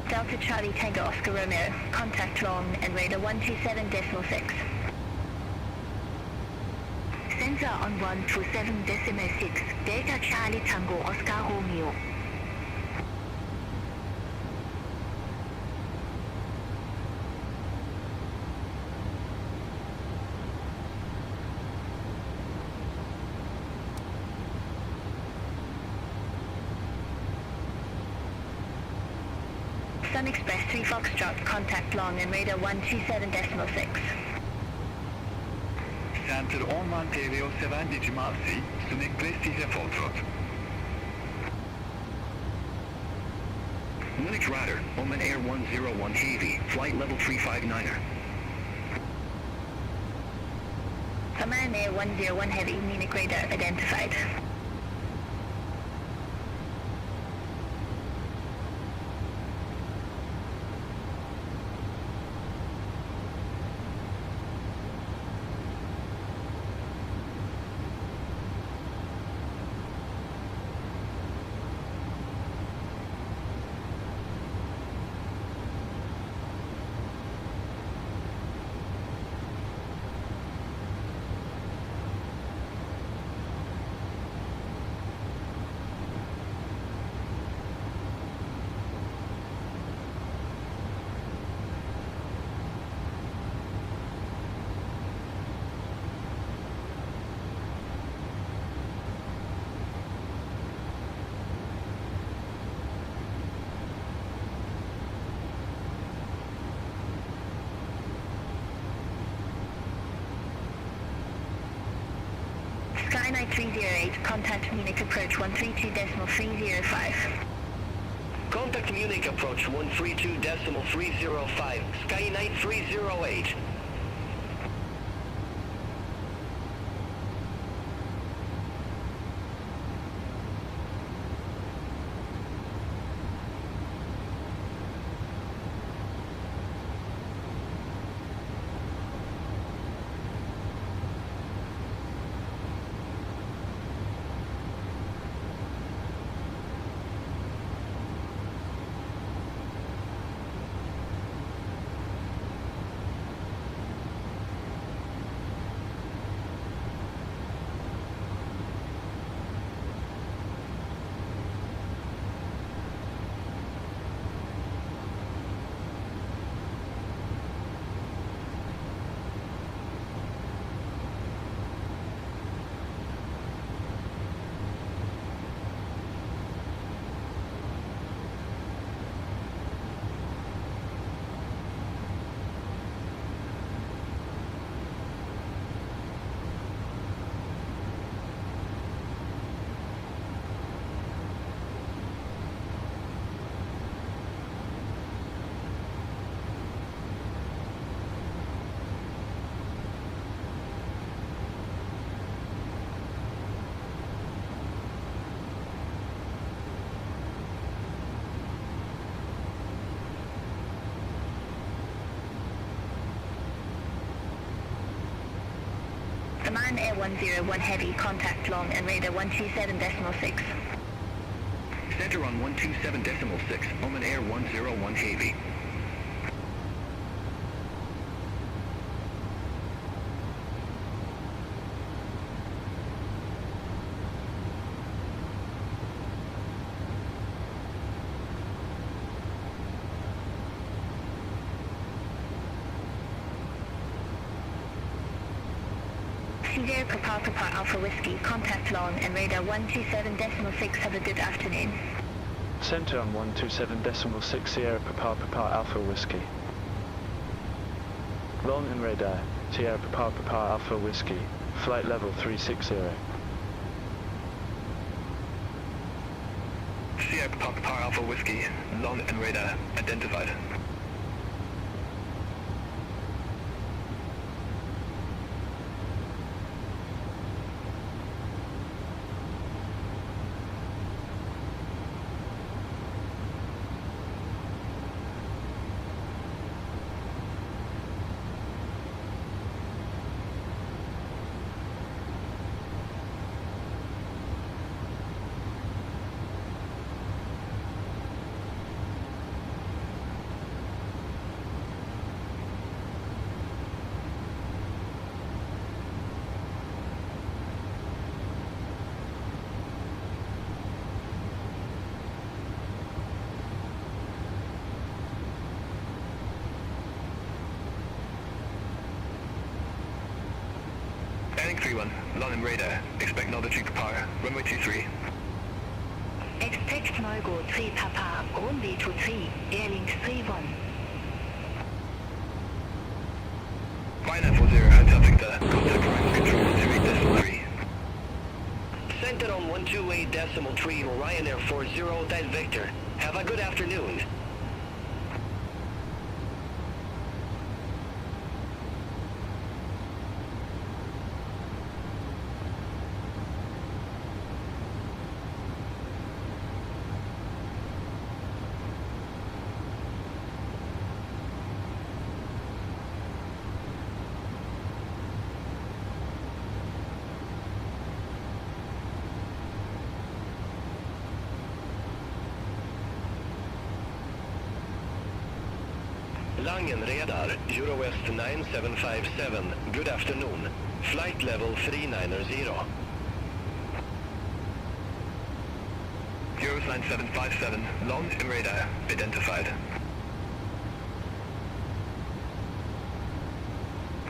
Delta Charlie Tango Oscar Romeo, contact long and radar 127.6. Sensor on 127.6, Delta Charlie Tango Oscar Romeo. Sun Express 3 Foxtrot, contact long and radar 127.6. Center Orman TVO Sevendici Mavsi, Sun Express 3 Foxtrot. Munich Radar, Oman Air 101 Heavy, flight level 359er. Oman Air 101 Heavy, Munich radar identified. Skynight 308, contact Munich approach 132.305. Contact Munich approach 132.305, Skynight 308. Command Air 101 Heavy, contact long and radar 127.6. Center on 127.6, Oman Air 101 Heavy. Zero Papa Alpha Whiskey, contact long and radar 127.6, have a good afternoon. Center on 127.6 Sierra Papa Alpha Whiskey. Long and radar, Sierra Papa Alpha Whiskey, flight level 360. Sierra Papa Alpha Whiskey, long and radar, identified. Landing 31, long and radar, expect another cheek power, runway 23. Expect Neugo 3 Papa, runway 23, airlink 31. Binary 40, Hotel Victor, contact Orion control 28.3. Center on 128.3, Orion Air 40, Hotel Victor. Have a good afternoon. Langen radar, Eurowest 9757, good afternoon. Flight level 390. Eurowest 9757, long and radar, identified.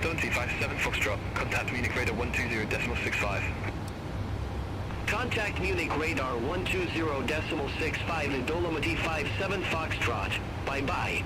7057 Foxtrot, contact Munich radar 120.65. Contact Munich radar 120.65, Dolomiti 57 Foxtrot. Bye-bye.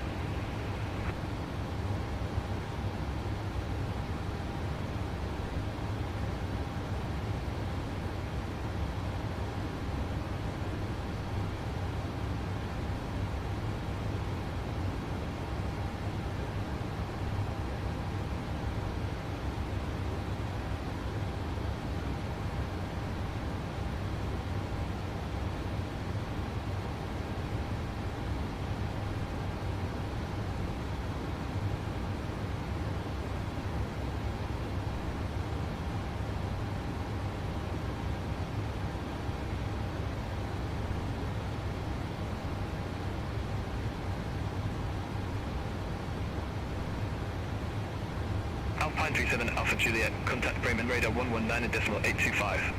Alpine 37 Alpha Juliet, contact Bremen radar 119.825.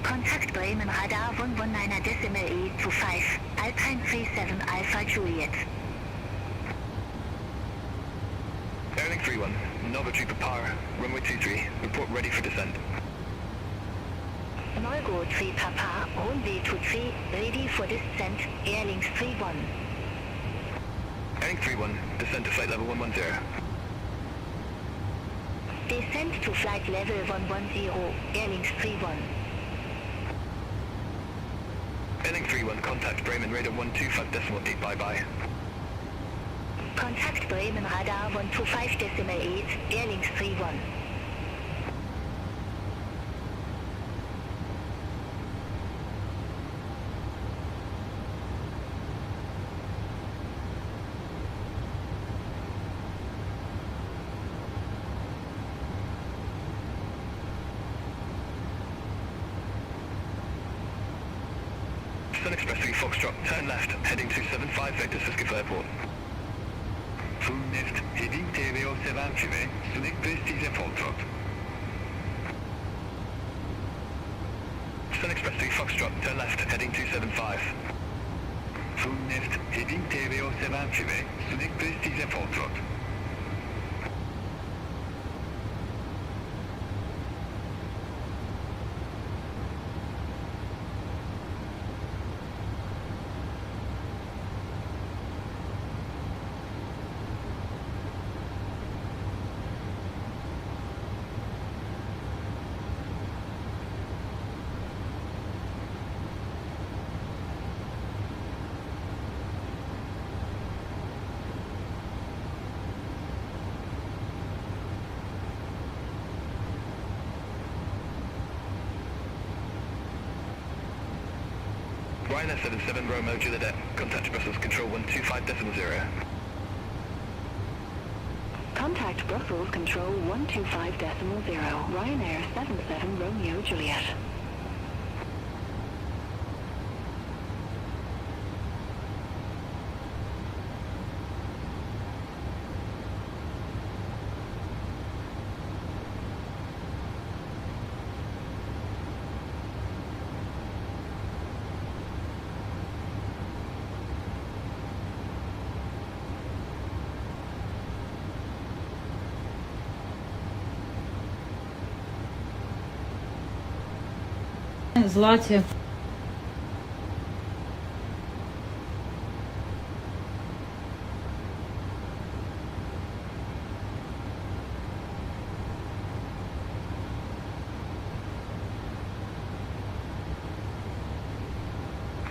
Contact Bremen radar 119.825, Alpine 37 Alpha Juliet. Airlink 31, Nova Trooper Power, runway 23, report ready for descent. Neugo 3 Papa, runway 23, ready for descent, airlink 31. Airlink 31, descent to flight level 110. Descent to flight level 110, airlink 31. Airlink 31, contact Bremen radar 125.8, bye-bye. Contact Bremen radar 125.8, airlink 31. Foxtrot, turn left, heading 275 vectors for Skiff Airport. Full left, heading TVO75, select Prestige Foxtrot. Sun Express 3 Foxtrot, turn left, heading 275. Full left, heading TVO75, select Prestige Foxtrot. Ryanair 77 Romeo Juliet, contact Brussels Control 125.0. Contact Brussels Control 125.0, Ryanair 77 Romeo Juliet. Златі.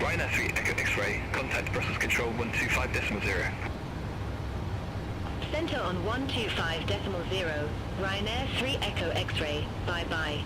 Ryanair 3 Echo X-Ray, contact Brussels Control 125.0. Center on 125.0, Ryanair 3 Echo X-Ray, bye-bye.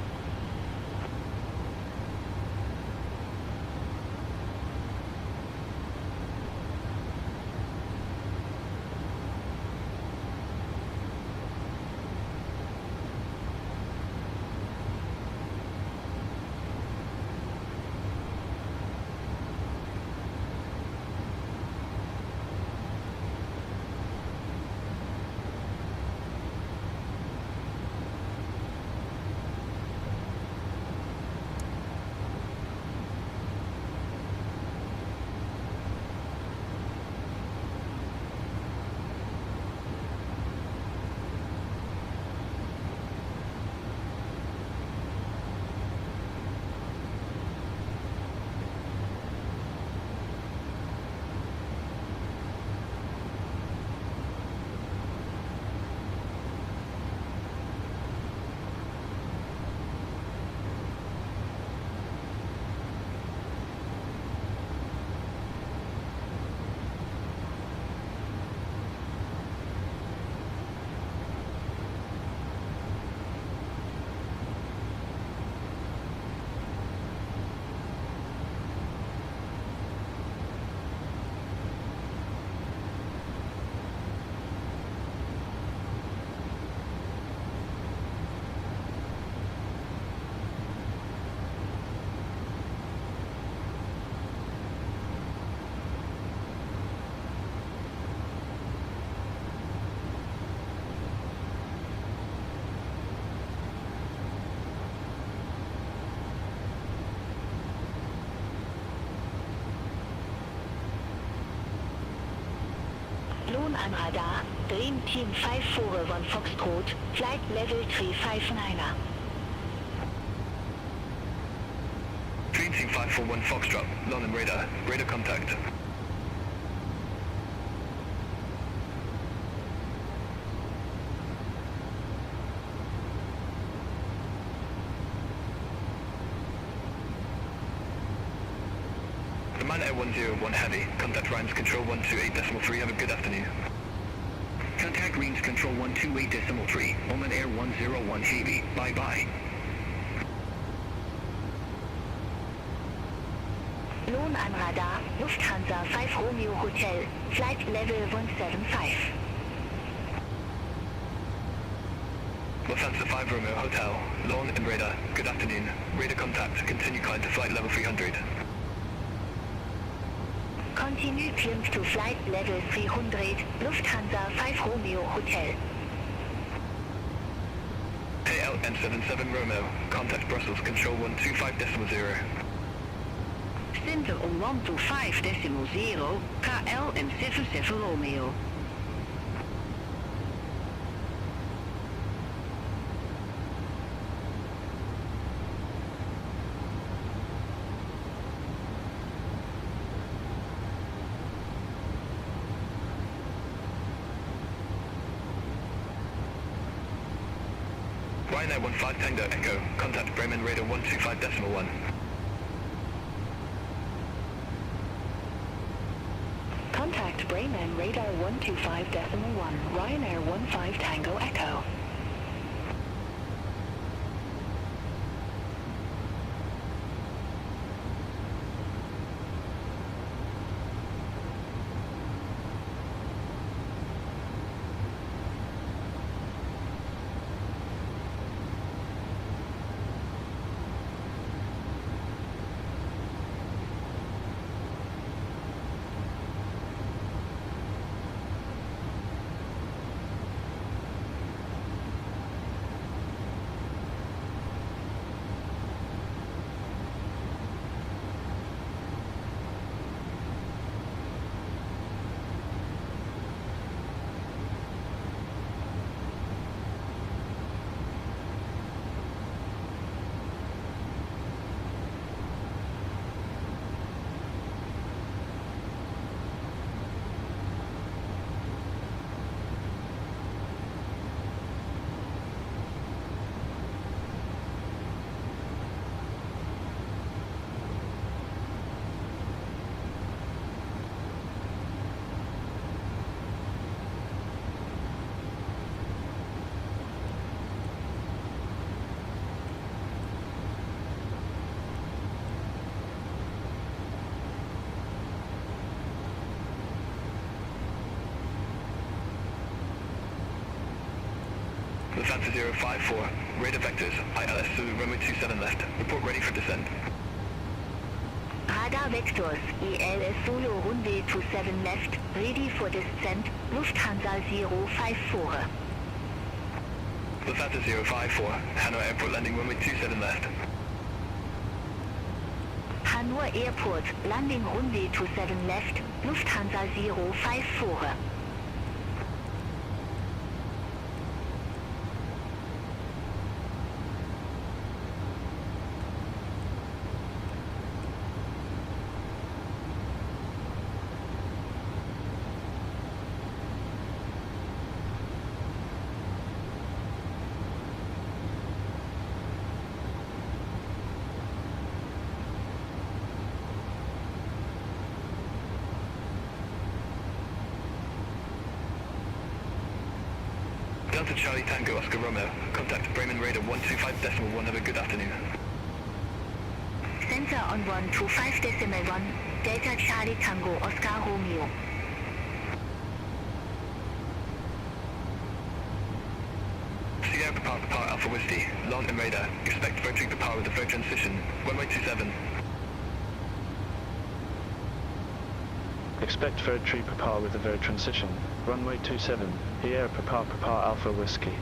On radar, Dream Team 541 Foxtrot, flight level 359er. Dream Team 541 Foxtrot, London radar, radar contact. Command Air 101 Heavy, contact Ryan's Control 128.3, have a good afternoon. Contact Ryan's Control 128.3, Oman Air 101 Heavy, bye-bye. Lohn an Radar, Lufthansa 5 Romeo Hotel, flight level 175. Lufthansa 5 Romeo Hotel, Lawn and radar, good afternoon. Radar contact, continue climb to flight level 300. Continue climb to flight level 300, Lufthansa 5 Romeo Hotel. KLM77 Romeo, contact Brussels Control 125.0. Center on 125.0, KLM77 Romeo. Ryanair 15 Tango Echo, contact Bremen radar 125.1. Contact Bremen radar 125.1, Ryanair 15 Tango Echo. Lufthansa 054, radar vectors, ILS Zulu runway 27 left, report ready for descent. Radar vectors, ILS Zulu runway 27 left, ready for descent, Lufthansa 054. Lufthansa 054, Hanoi Airport landing runway 27 left. Hanoi Airport, landing runway 27 left, Lufthansa 054. Delta Charlie Tango Oscar Romeo, contact Bremen radar 125.1, have a good afternoon. Center on 125.1, Delta Charlie Tango Oscar Romeo. Sierra Papa Alpha Whiskey, long and radar, expect vertical to power with the vertical transition, runway 27. Expect third tree Papa with the vert transition. Runway 27. Here Papa Alpha Whiskey.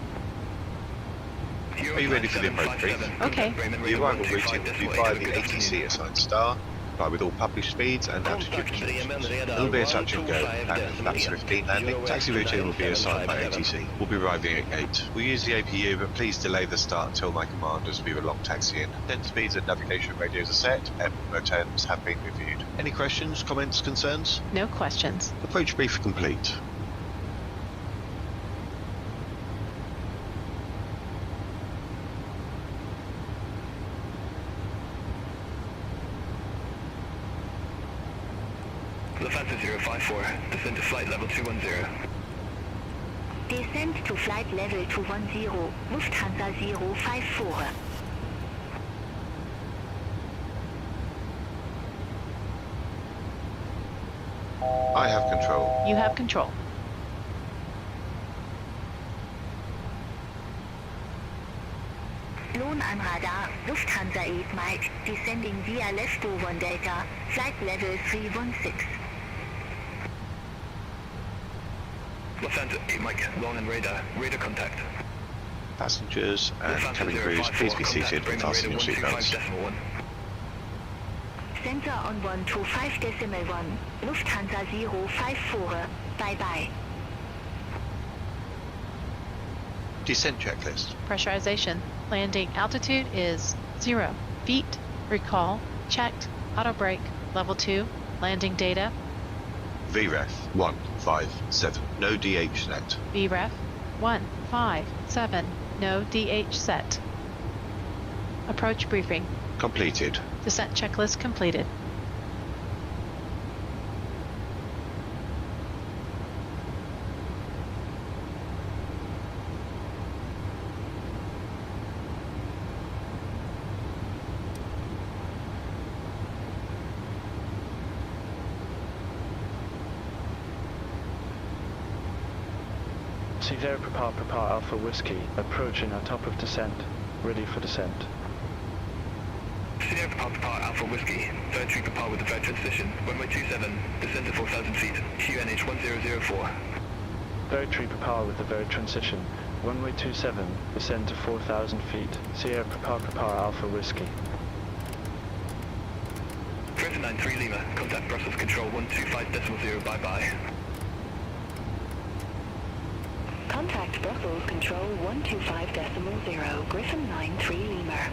Are you ready for the approach brief? Okay. The arrival routine will be via the ATC assigned star, fly with all published speeds and altitude restrictions. There will be a touch and go, and flaps 15 landing. Taxi routine will be assigned by ATC. We'll be arriving at gate. We'll use the APU, but please delay the start until my command as we will long taxi in. Descent speeds and navigation radios are set, and attempts have been reviewed. Any questions, comments, concerns? No questions. Approach brief complete. Lufthansa 054, descend to flight level 210. Descent to flight level 210, Lufthansa 054. I have control. You have control. Lohn an Radar, Lufthansa 8 Mike, descending via left to 1 Delta, flight level 316. Lufthansa 8 Mike, long and radar contact. Passengers and cabin crews, please be seated and fasten your seatbelts. Center on 125.1, Lufthansa 054, bye-bye. Descent checklist. Pressurization. Landing altitude is 0 feet. Recall. Checked. Auto brake. Level 2. Landing data. VREF 157. No DH set. VREF 157. No DH set. Approach briefing. Completed. Descent checklist completed. Sierra Papa Alpha Whiskey, approaching our top of descent, ready for descent. Sierra Papa Alpha Whiskey, 33 Papa with the third transition, runway 27, descend to 4,000 feet, QNH 1004. 33 Papa with the third transition, runway 27, descend to 4,000 feet, Sierra Papa Alpha Whiskey. 393 Lima, contact Brussels Control 125.0, bye-bye. Contact Brussels Control 125.0, Griffin 93 Lima.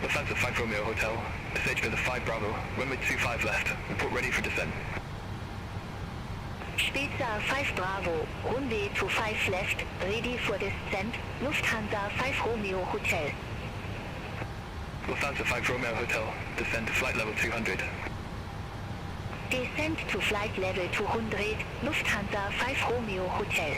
Lufthansa 5 Romeo Hotel, stage the 5 Bravo, runway 25 left, report ready for descent. Spitzer 5 Bravo, runway 25 left, ready for descent, Lufthansa 5 Romeo Hotel. Lufthansa 5 Romeo Hotel, descend to flight level 200. Descent to flight level 200, Lufthansa 5 Romeo Hotel.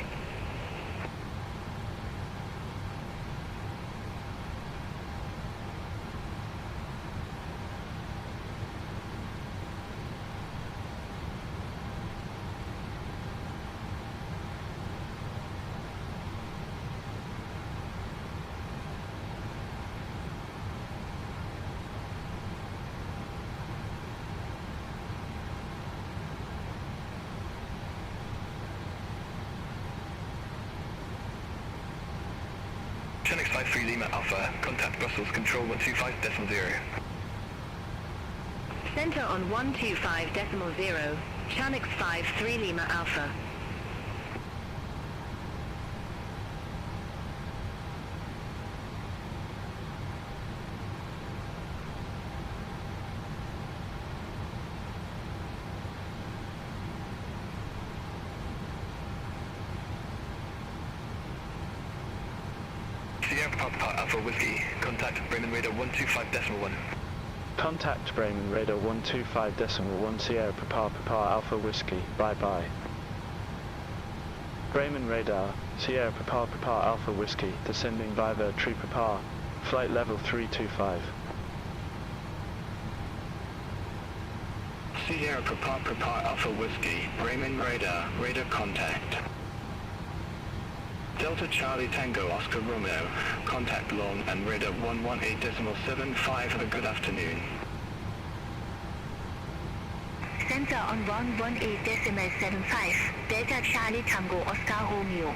X53 Lima Alpha, contact Brussels Control 125.0. Center on 125.0, Chanix 53 Lima Alpha. Sierra Papa Alpha Whiskey, contact Bremen Radar 125.1. Contact Bremen Radar 125.1 Sierra Papa Alpha Whiskey, bye-bye. Bremen Radar, Sierra Papa Alpha Whiskey, descending via Tree Papa, flight level 325. Sierra Papa Alpha Whiskey, Bremen Radar, radar contact. Delta Charlie Tango Oscar Romeo, contact long and radar 118.75, good afternoon. Center on 118.75, Delta Charlie Tango Oscar Romeo.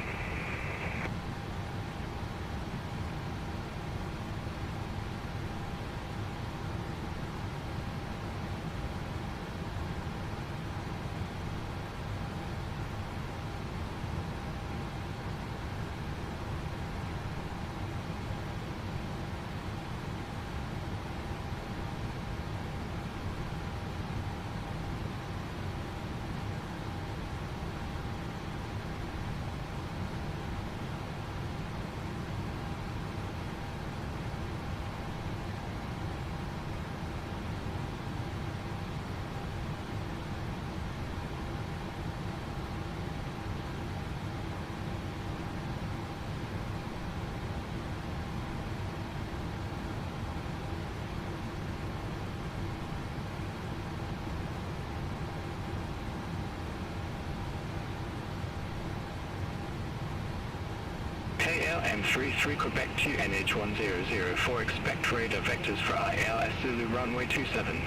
climb 33 Quebec to NH1004, expect radar vectors for ILS Zulu runway 27.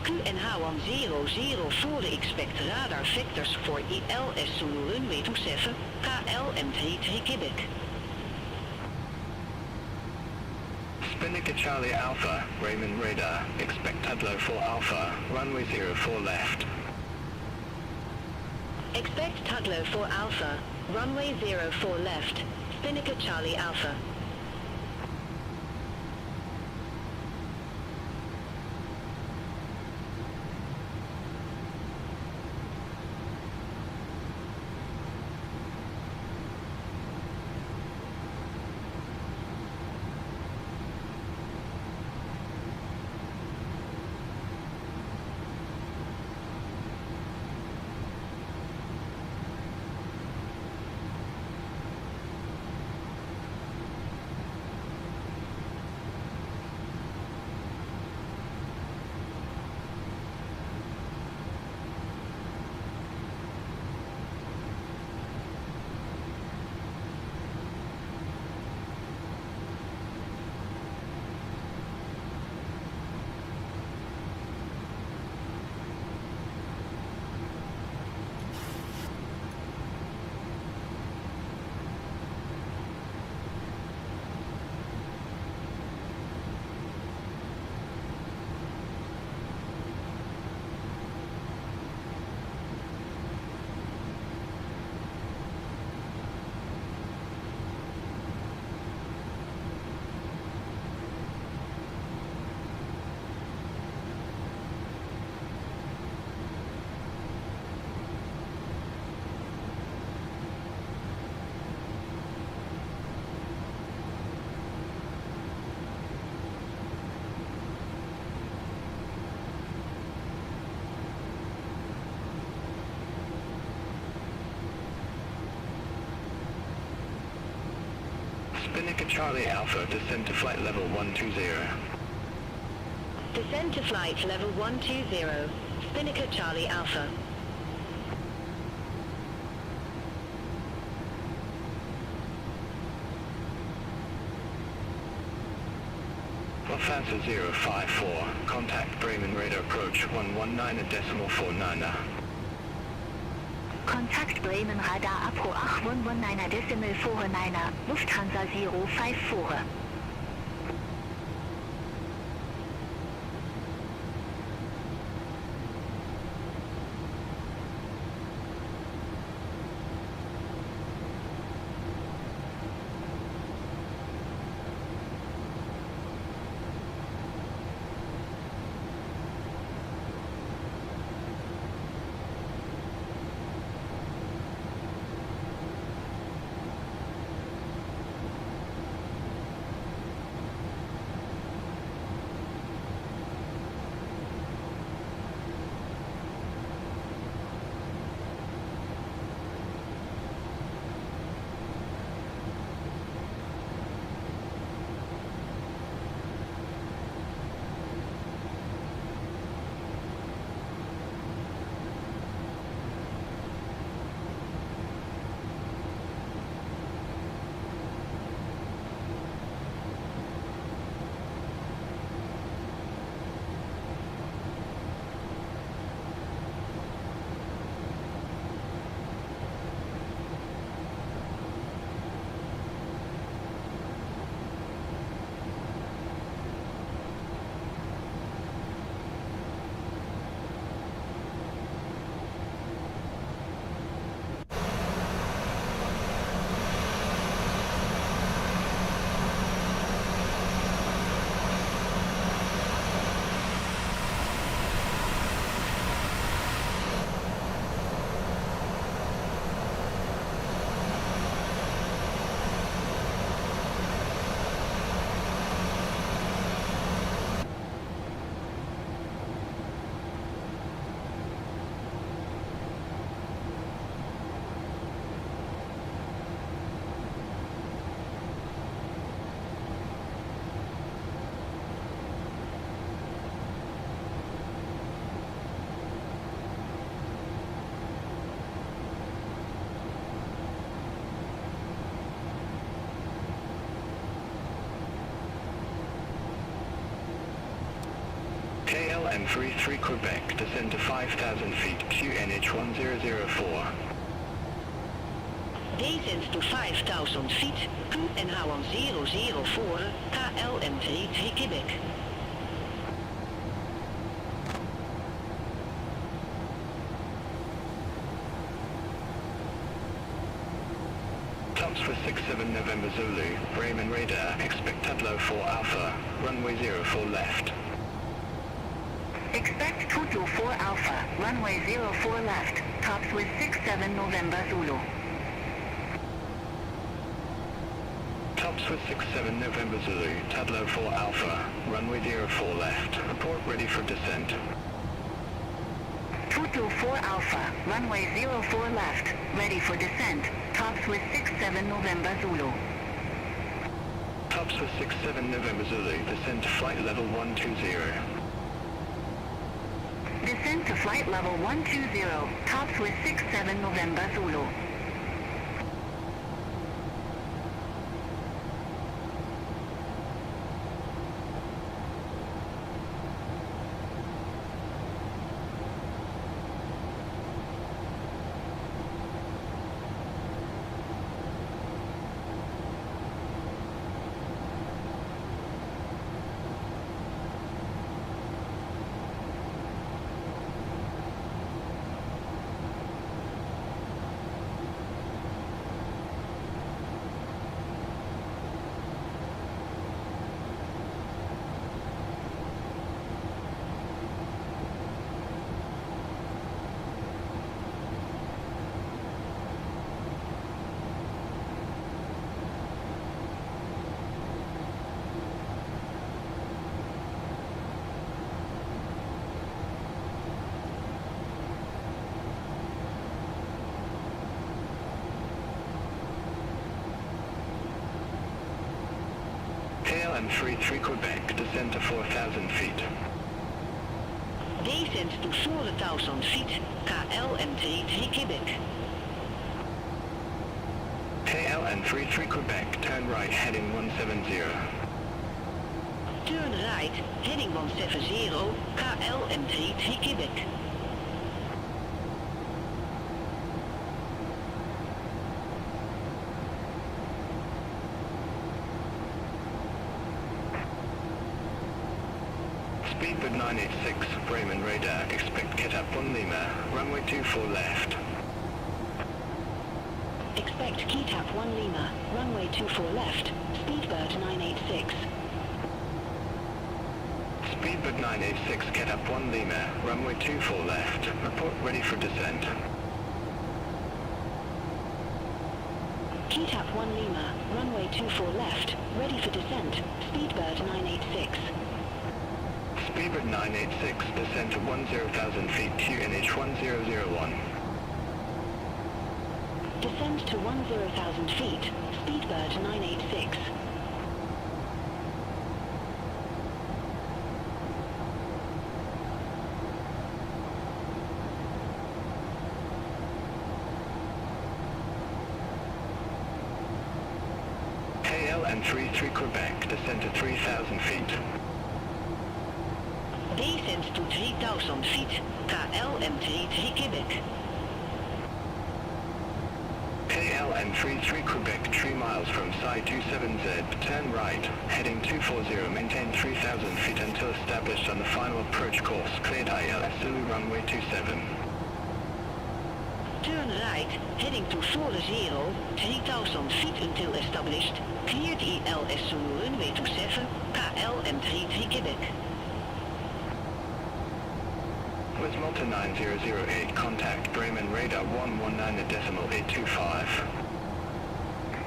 QNH1004 expect radar vectors for ILS Zulu runway 27, KLM33 Quebec. Spinnaker Charlie Alpha, Bremen radar, expect Tudlow 4 Alpha, runway 04 left. Expect Tudlow 4 Alpha, runway 04 left, Spinnaker Charlie Alpha. Spinnaker Charlie Alpha, descend to flight level 120. Descend to flight level 120, Spinnaker Charlie Alpha. Lufthansa 054, contact Bremen radar approach 119.49. Contact Bremen radar approach 119.49, Lufthansa 054. KLM33 Quebec, descend to 5,000 feet, QNH 1004. Descend to 5,000 feet, QNH 1004, KLM33 Quebec. Tops for 67 November Zulu, Bremen radar, expect Tudlow 4 Alpha, runway 04 left. Expect Tudlow 4 Alpha, runway 04 left, tops with 67 November Zulu. Tops for 67 November Zulu, Tudlow 4 Alpha, runway 04 left, report ready for descent. Tudlow 4 Alpha, runway 04 left, ready for descent, tops with 67 November Zulu. Tops for 67 November Zulu, descend to flight level 120. Descend to flight level 120, tops with 67 November Zulu. KLM33 Quebec, descend to 4,000 feet. Descend to 4,000 feet, KLM33 Quebec. KLM33 Quebec, turn right heading 170. Turn right, heading 170, KLM33 Quebec. Speedbird 986, Bremen radar, expect Ketchup 1 Lima, runway 24 left. Expect Ketchup 1 Lima, runway 24 left, Speedbird 986. Speedbird 986, Ketchup 1 Lima, runway 24 left, report ready for descent. Ketchup 1 Lima, runway 24 left, ready for descent, Speedbird 986. Speedbird 986, descend to 10,000 feet, QNH 1001. Descend to 10,000 feet, Speedbird 986. KLM33 Quebec, descend to 3,000 feet. Descend to 3,000 feet, KLM33 Quebec. KLM33 Quebec, 3 miles from Psi 27Z, turn right, heading 240, maintain 3,000 feet until established on the final approach course, cleared ILS Zulu runway 27. Turn right, heading to 40, 3,000 feet until established, cleared ILS Zulu runway 27, KLM33 Quebec. With Malta 9008, contact Bremen radar 119.825.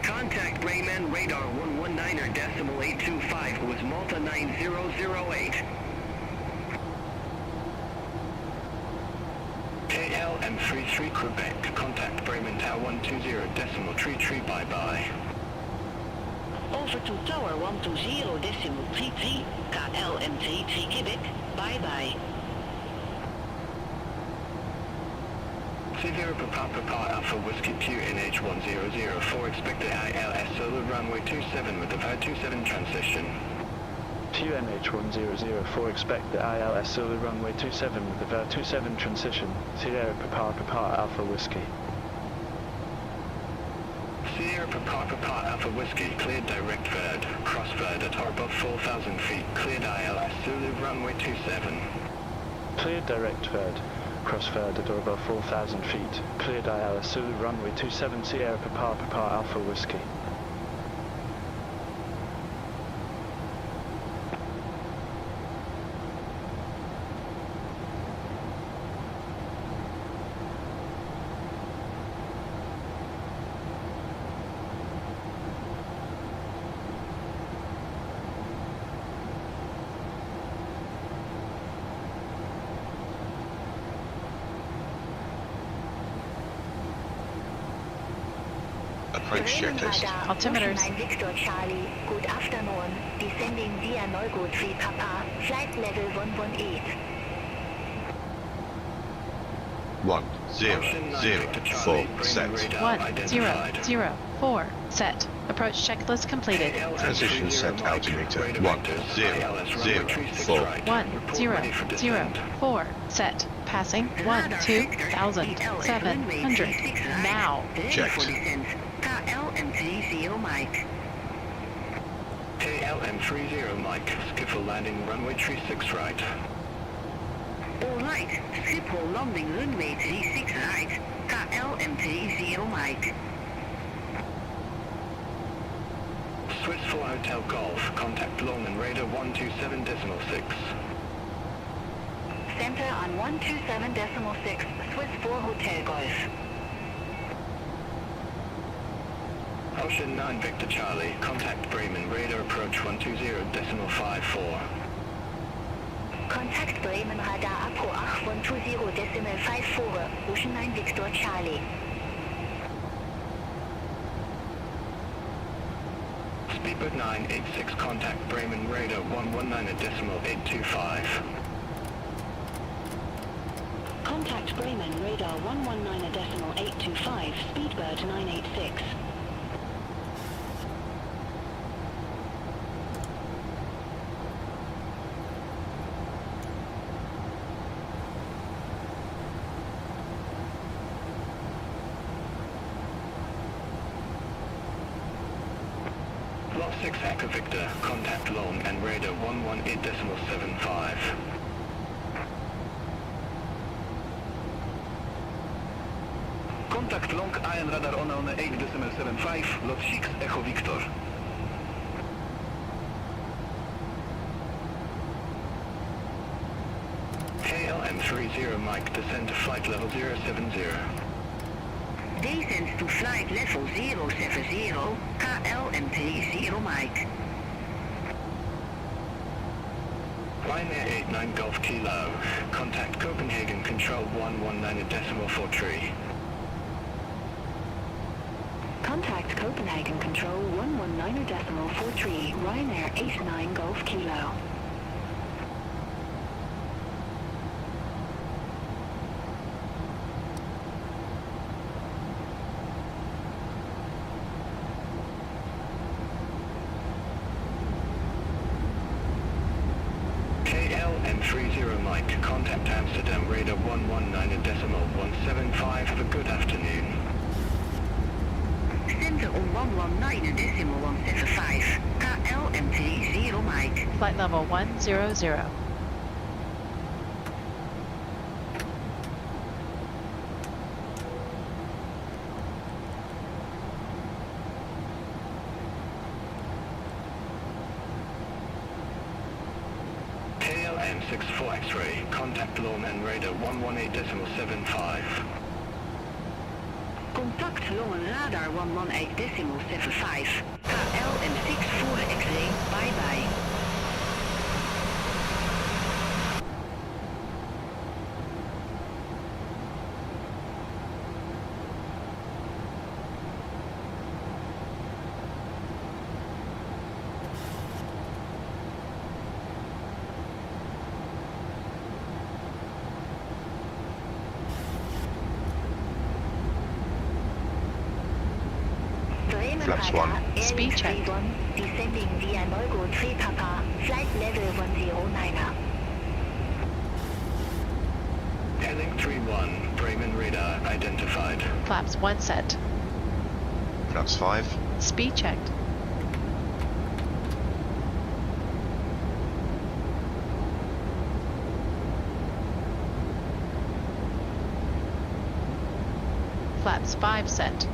Contact Bremen radar 119.825 with Malta 9008. KLM33 Quebec, contact Bremen Tower 120.33 bye-bye. Over to Tower 120.33, KLM33 Quebec, bye-bye. Zero Papa Alpha Whiskey QNH 1004, expected ILS Zulu runway 27 with the 27 transition. QNH1004, expect the ILS Zulu runway 27 with the VER 27 transition, Sierra Papa Alpha Whiskey. Sierra Papa Alpha Whiskey, cleared direct verd, cross verd at or above 4,000 feet, cleared ILS Zulu runway 27. Cleared direct verd, cross verd at or above 4,000 feet, cleared ILS Zulu runway 27, Sierra Papa Alpha Whiskey. Approach checklist. Altimeters. 9 Victor Charlie, good afternoon. Descending via Neugo 3 Papa, flight level 118. 1004 set. 1004 set. Approach checklist completed. Transition set altimeter 1004. 1004 set. Passing 12,700. Now. Checked. KLM30 Mike. KLM30 Mike, skiffle landing runway 36 right. Alright, Schiphol landing runway 36 right. KLM30 Mike. Swiss 4 Hotel Golf, contact Longman radar 127.6. Center on 127.6, Swiss 4 Hotel Golf. Ocean 9 Victor Charlie, contact Bremen radar approach 120.54. Contact Bremen radar approach 120.54, Ocean 9 Victor Charlie. Speedbird 986, contact Bremen radar 119.825. Contact Bremen radar 119.825, Speedbird 986. Lot 6 Echo Victor, contact Long and radar 118.75. Contact Long IN radar on 8.75, lot 6 Echo Victor. KLM30 Mike, descend to flight level 070. Descent to flight level 070, KLM30 Mike. Ryanair 89 Golf Kilo, contact Copenhagen Control 119.43. Contact Copenhagen Control 119.43, Ryanair 89 Golf Kilo. KLM30 Mike, contact Amsterdam radar 119.175. Have a good afternoon. Center on 119.175, KLM30 Mike. Flight level 100. KLM64 X-ray, contact Longman radar 118.75. Contact Longen radar 118.75, KLM64 X-ray, bye bye. Flaps 1. Speed check. Descending via Neugo 3 Papa, Flight level 109er. Heading 31, Bremen radar identified. Flaps 1 set. Flaps 5. Speed checked. Flaps 5 set.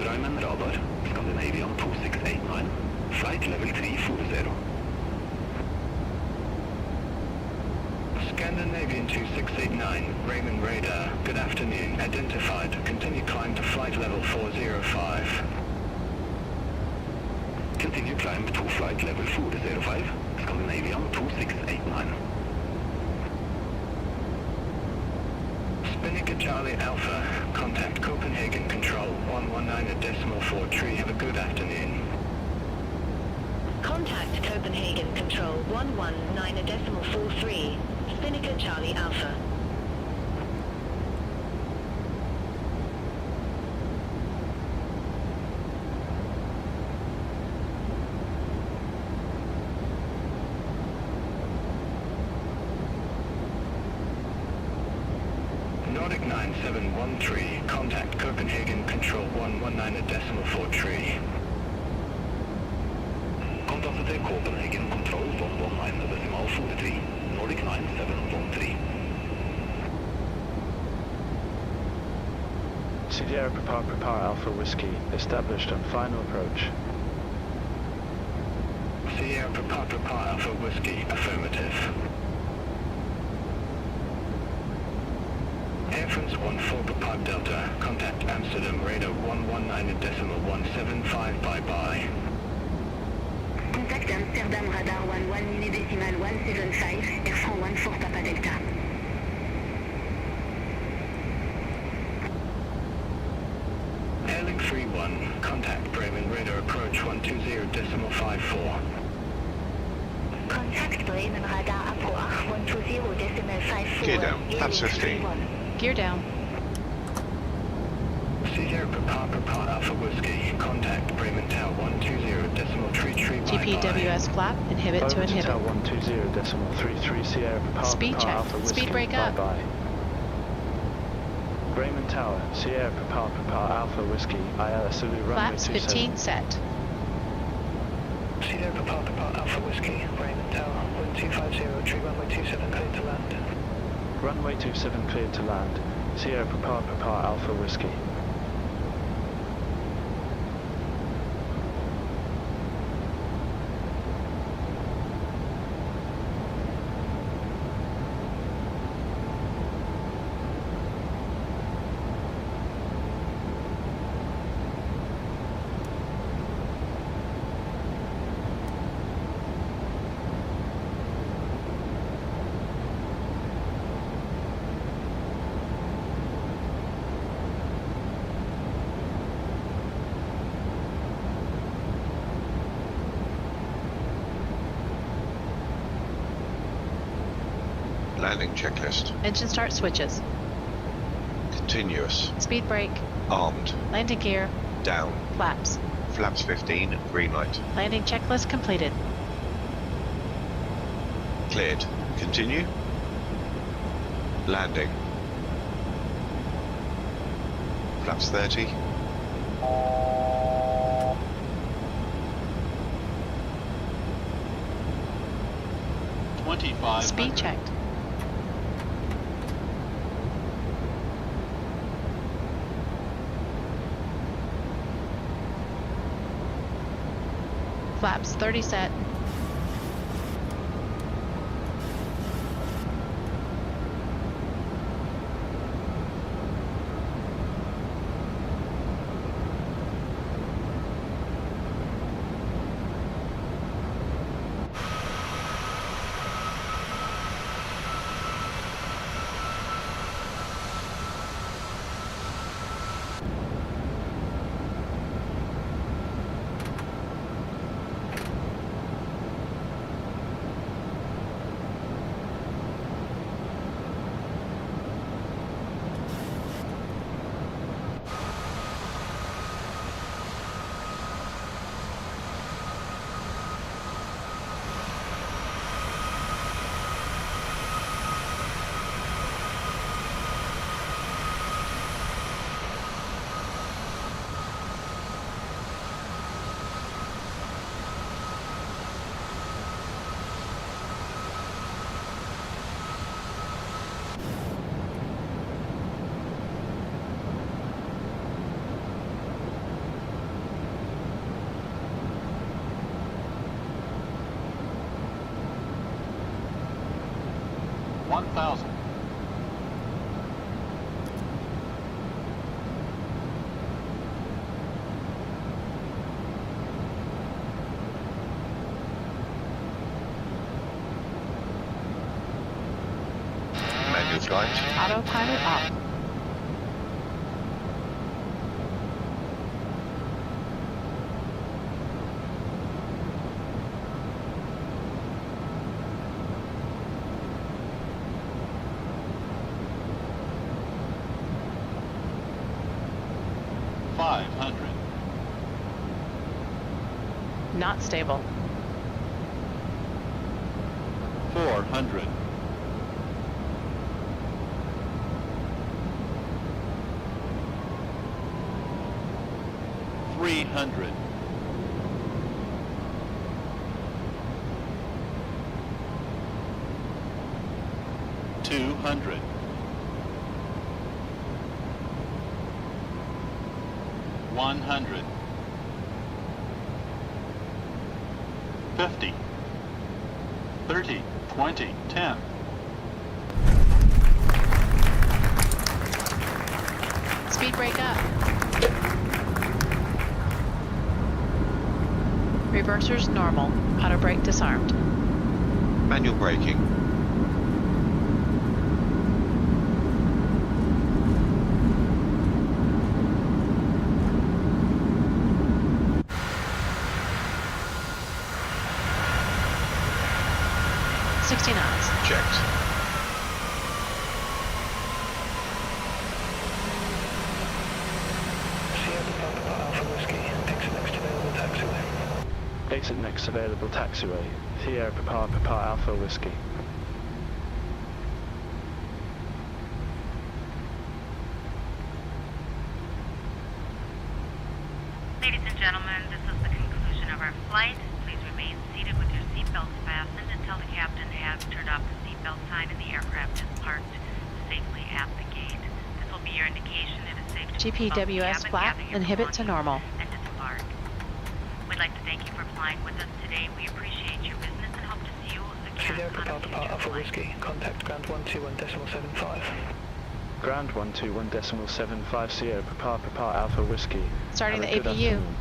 Bremen radar, Scandinavian 2689, flight level 340. Scandinavian 2689, Bremen radar, good afternoon, identified, continue climb to flight level 405. Continue climb to flight level 405, Scandinavian 2689. Spinnaker Charlie Alpha, contact Copenhagen Control 119.43, have a good afternoon. Contact Copenhagen Control 119.43, Spinnaker Charlie Alpha. Nordic 9713, contact Copenhagen Control 119.43. Contact til Copenhagen Control 119.43, Nordic 9713. Sierra Papa Alpha Whiskey, established on final approach. Sierra Papa Alpha Whiskey, affirmative. Air France 14 Papa Delta, contact Amsterdam radar 119.175, bye-bye. Contact Amsterdam radar 11.175, Air France 14 Papa Delta. Airlink 31, contact Bremen radar approach 120.54. Contact Bremen radar approach 120.54. Gear down, flaps 15. Gear down. Sierra Papa Alpha Whiskey, contact Bremen Tower 120.33, GPWS flap, inhibit to inhibit. Tower 120.33, Sierra Papa Speed check. Alpha Whiskey, Speed break up. bye-bye. Bremen Tower, Sierra Papa Alpha Whiskey, IL Sulu runway Flaps 27. 15 set. Sierra Papa Alpha Whiskey, Bremen Tower, 1250, tree runway 27 cleared to land. Runway 27 cleared to land, Sierra Papa Alpha Whiskey. Landing checklist. Engine start switches. Continuous. Speed brake. Armed. Landing gear. Down. Flaps. Flaps 15, green light. Landing checklist completed. Cleared. Continue. Landing. Flaps 30. Speed checked. Flaps 30 set. 1000. Manual flight. Autopilot off. Not stable. 400. 300. 200. 100. 50. 30. 20. 10. Speed brake up. Reversers normal. Auto brake disarmed. Manual braking. Checked. Exit next available taxiway. Sierra Papa Alpha Whiskey. Ladies and gentlemen, this is the conclusion of our flight. Please remain seated with your seatbelts fastened until the captain has turned off the seatbelt sign and the aircraft is parked safely at the gate. This will be your indication it is safe to GPWS flat, inhibit to normal. And disembark. We'd like to thank you for flying with us today. We appreciate your business and hope to see you again Sierra on a Papa future Alpha flight. Whiskey, contact ground 121.75. Ground 121.75 Sierra Papa Alpha Whiskey. Starting Have the a good APU. afternoon.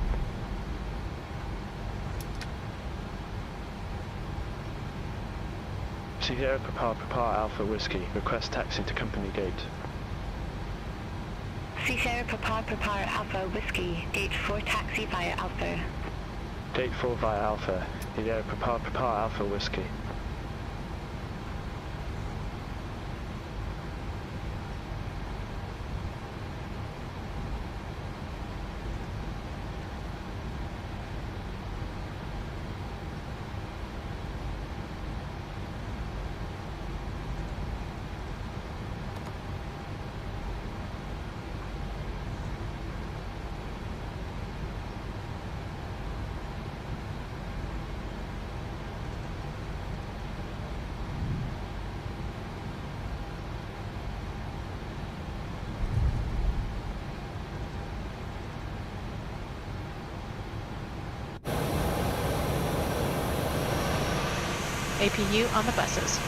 Sierra Papa Alpha Whiskey, request taxi to company gate. Sierra Papa Alpha Whiskey, gate 4 taxi via Alpha. Gate 4 via Alpha, Sierra Papa Alpha Whiskey. APU on the buses.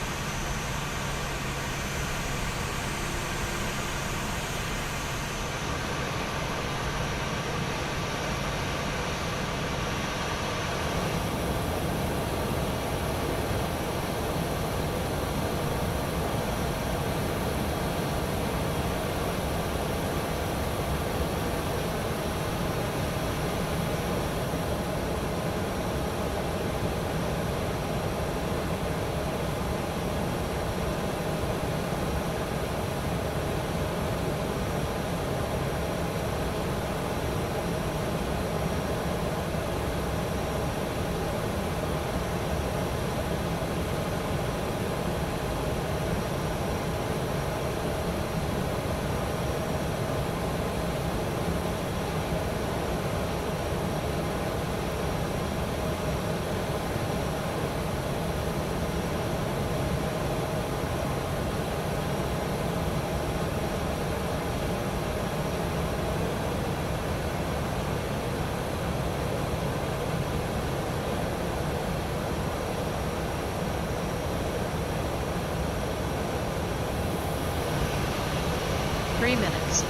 3 minutes.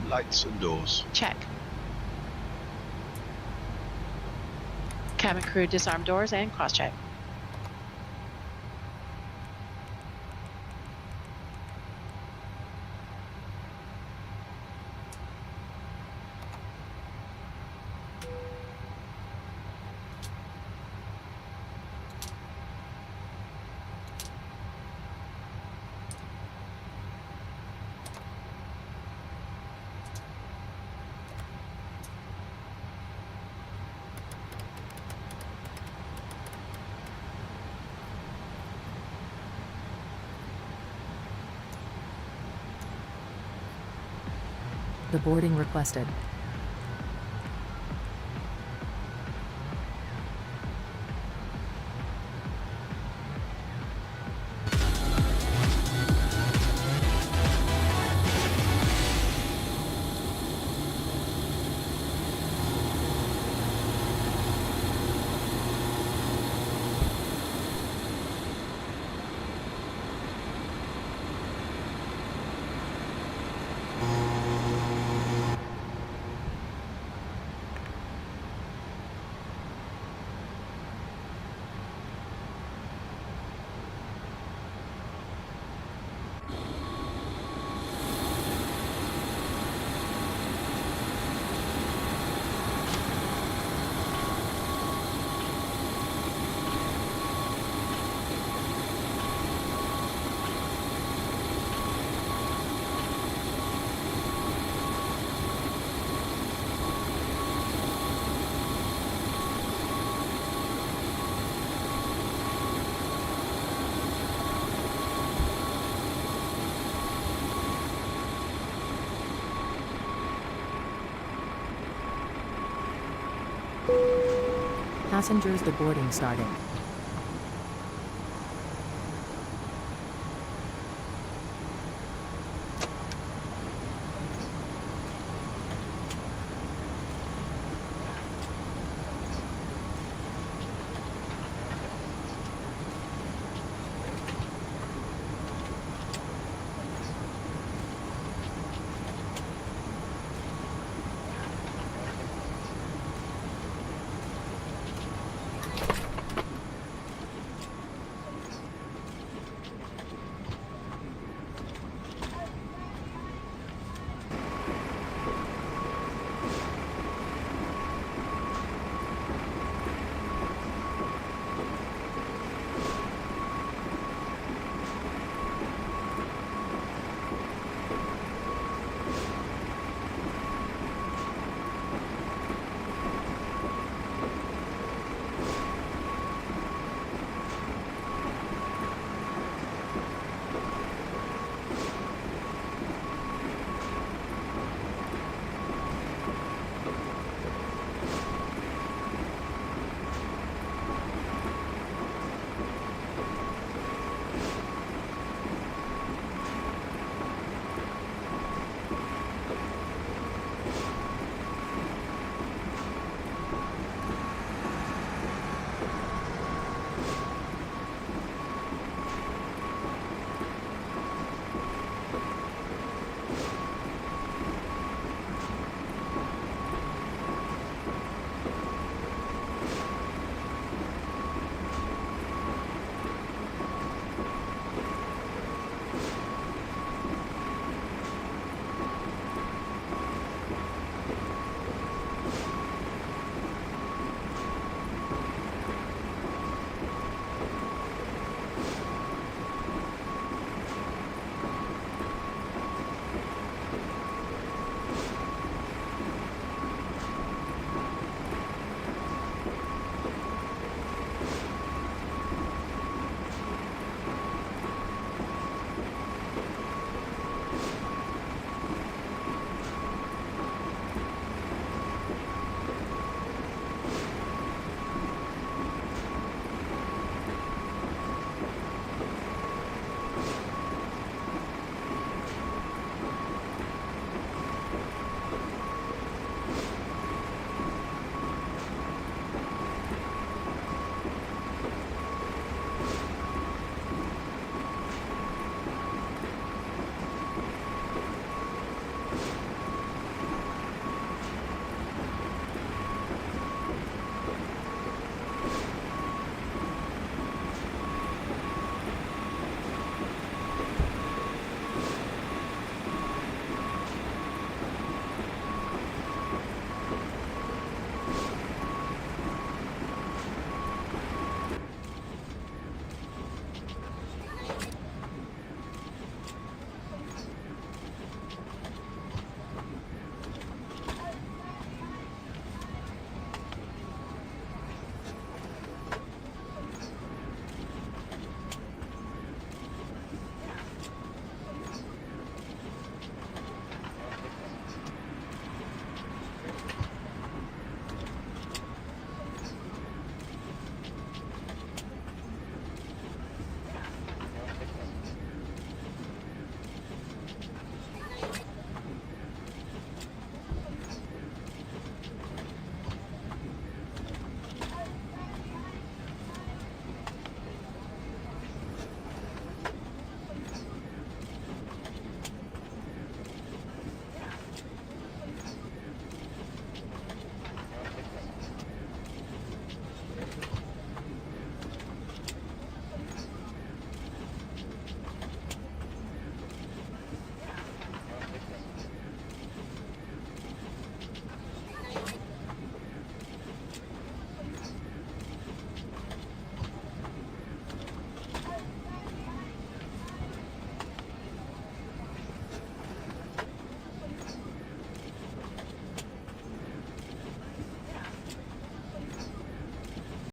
Lights and doors. Check. Cabin crew disarm doors and cross-check. The boarding requested. Passengers, the boarding started.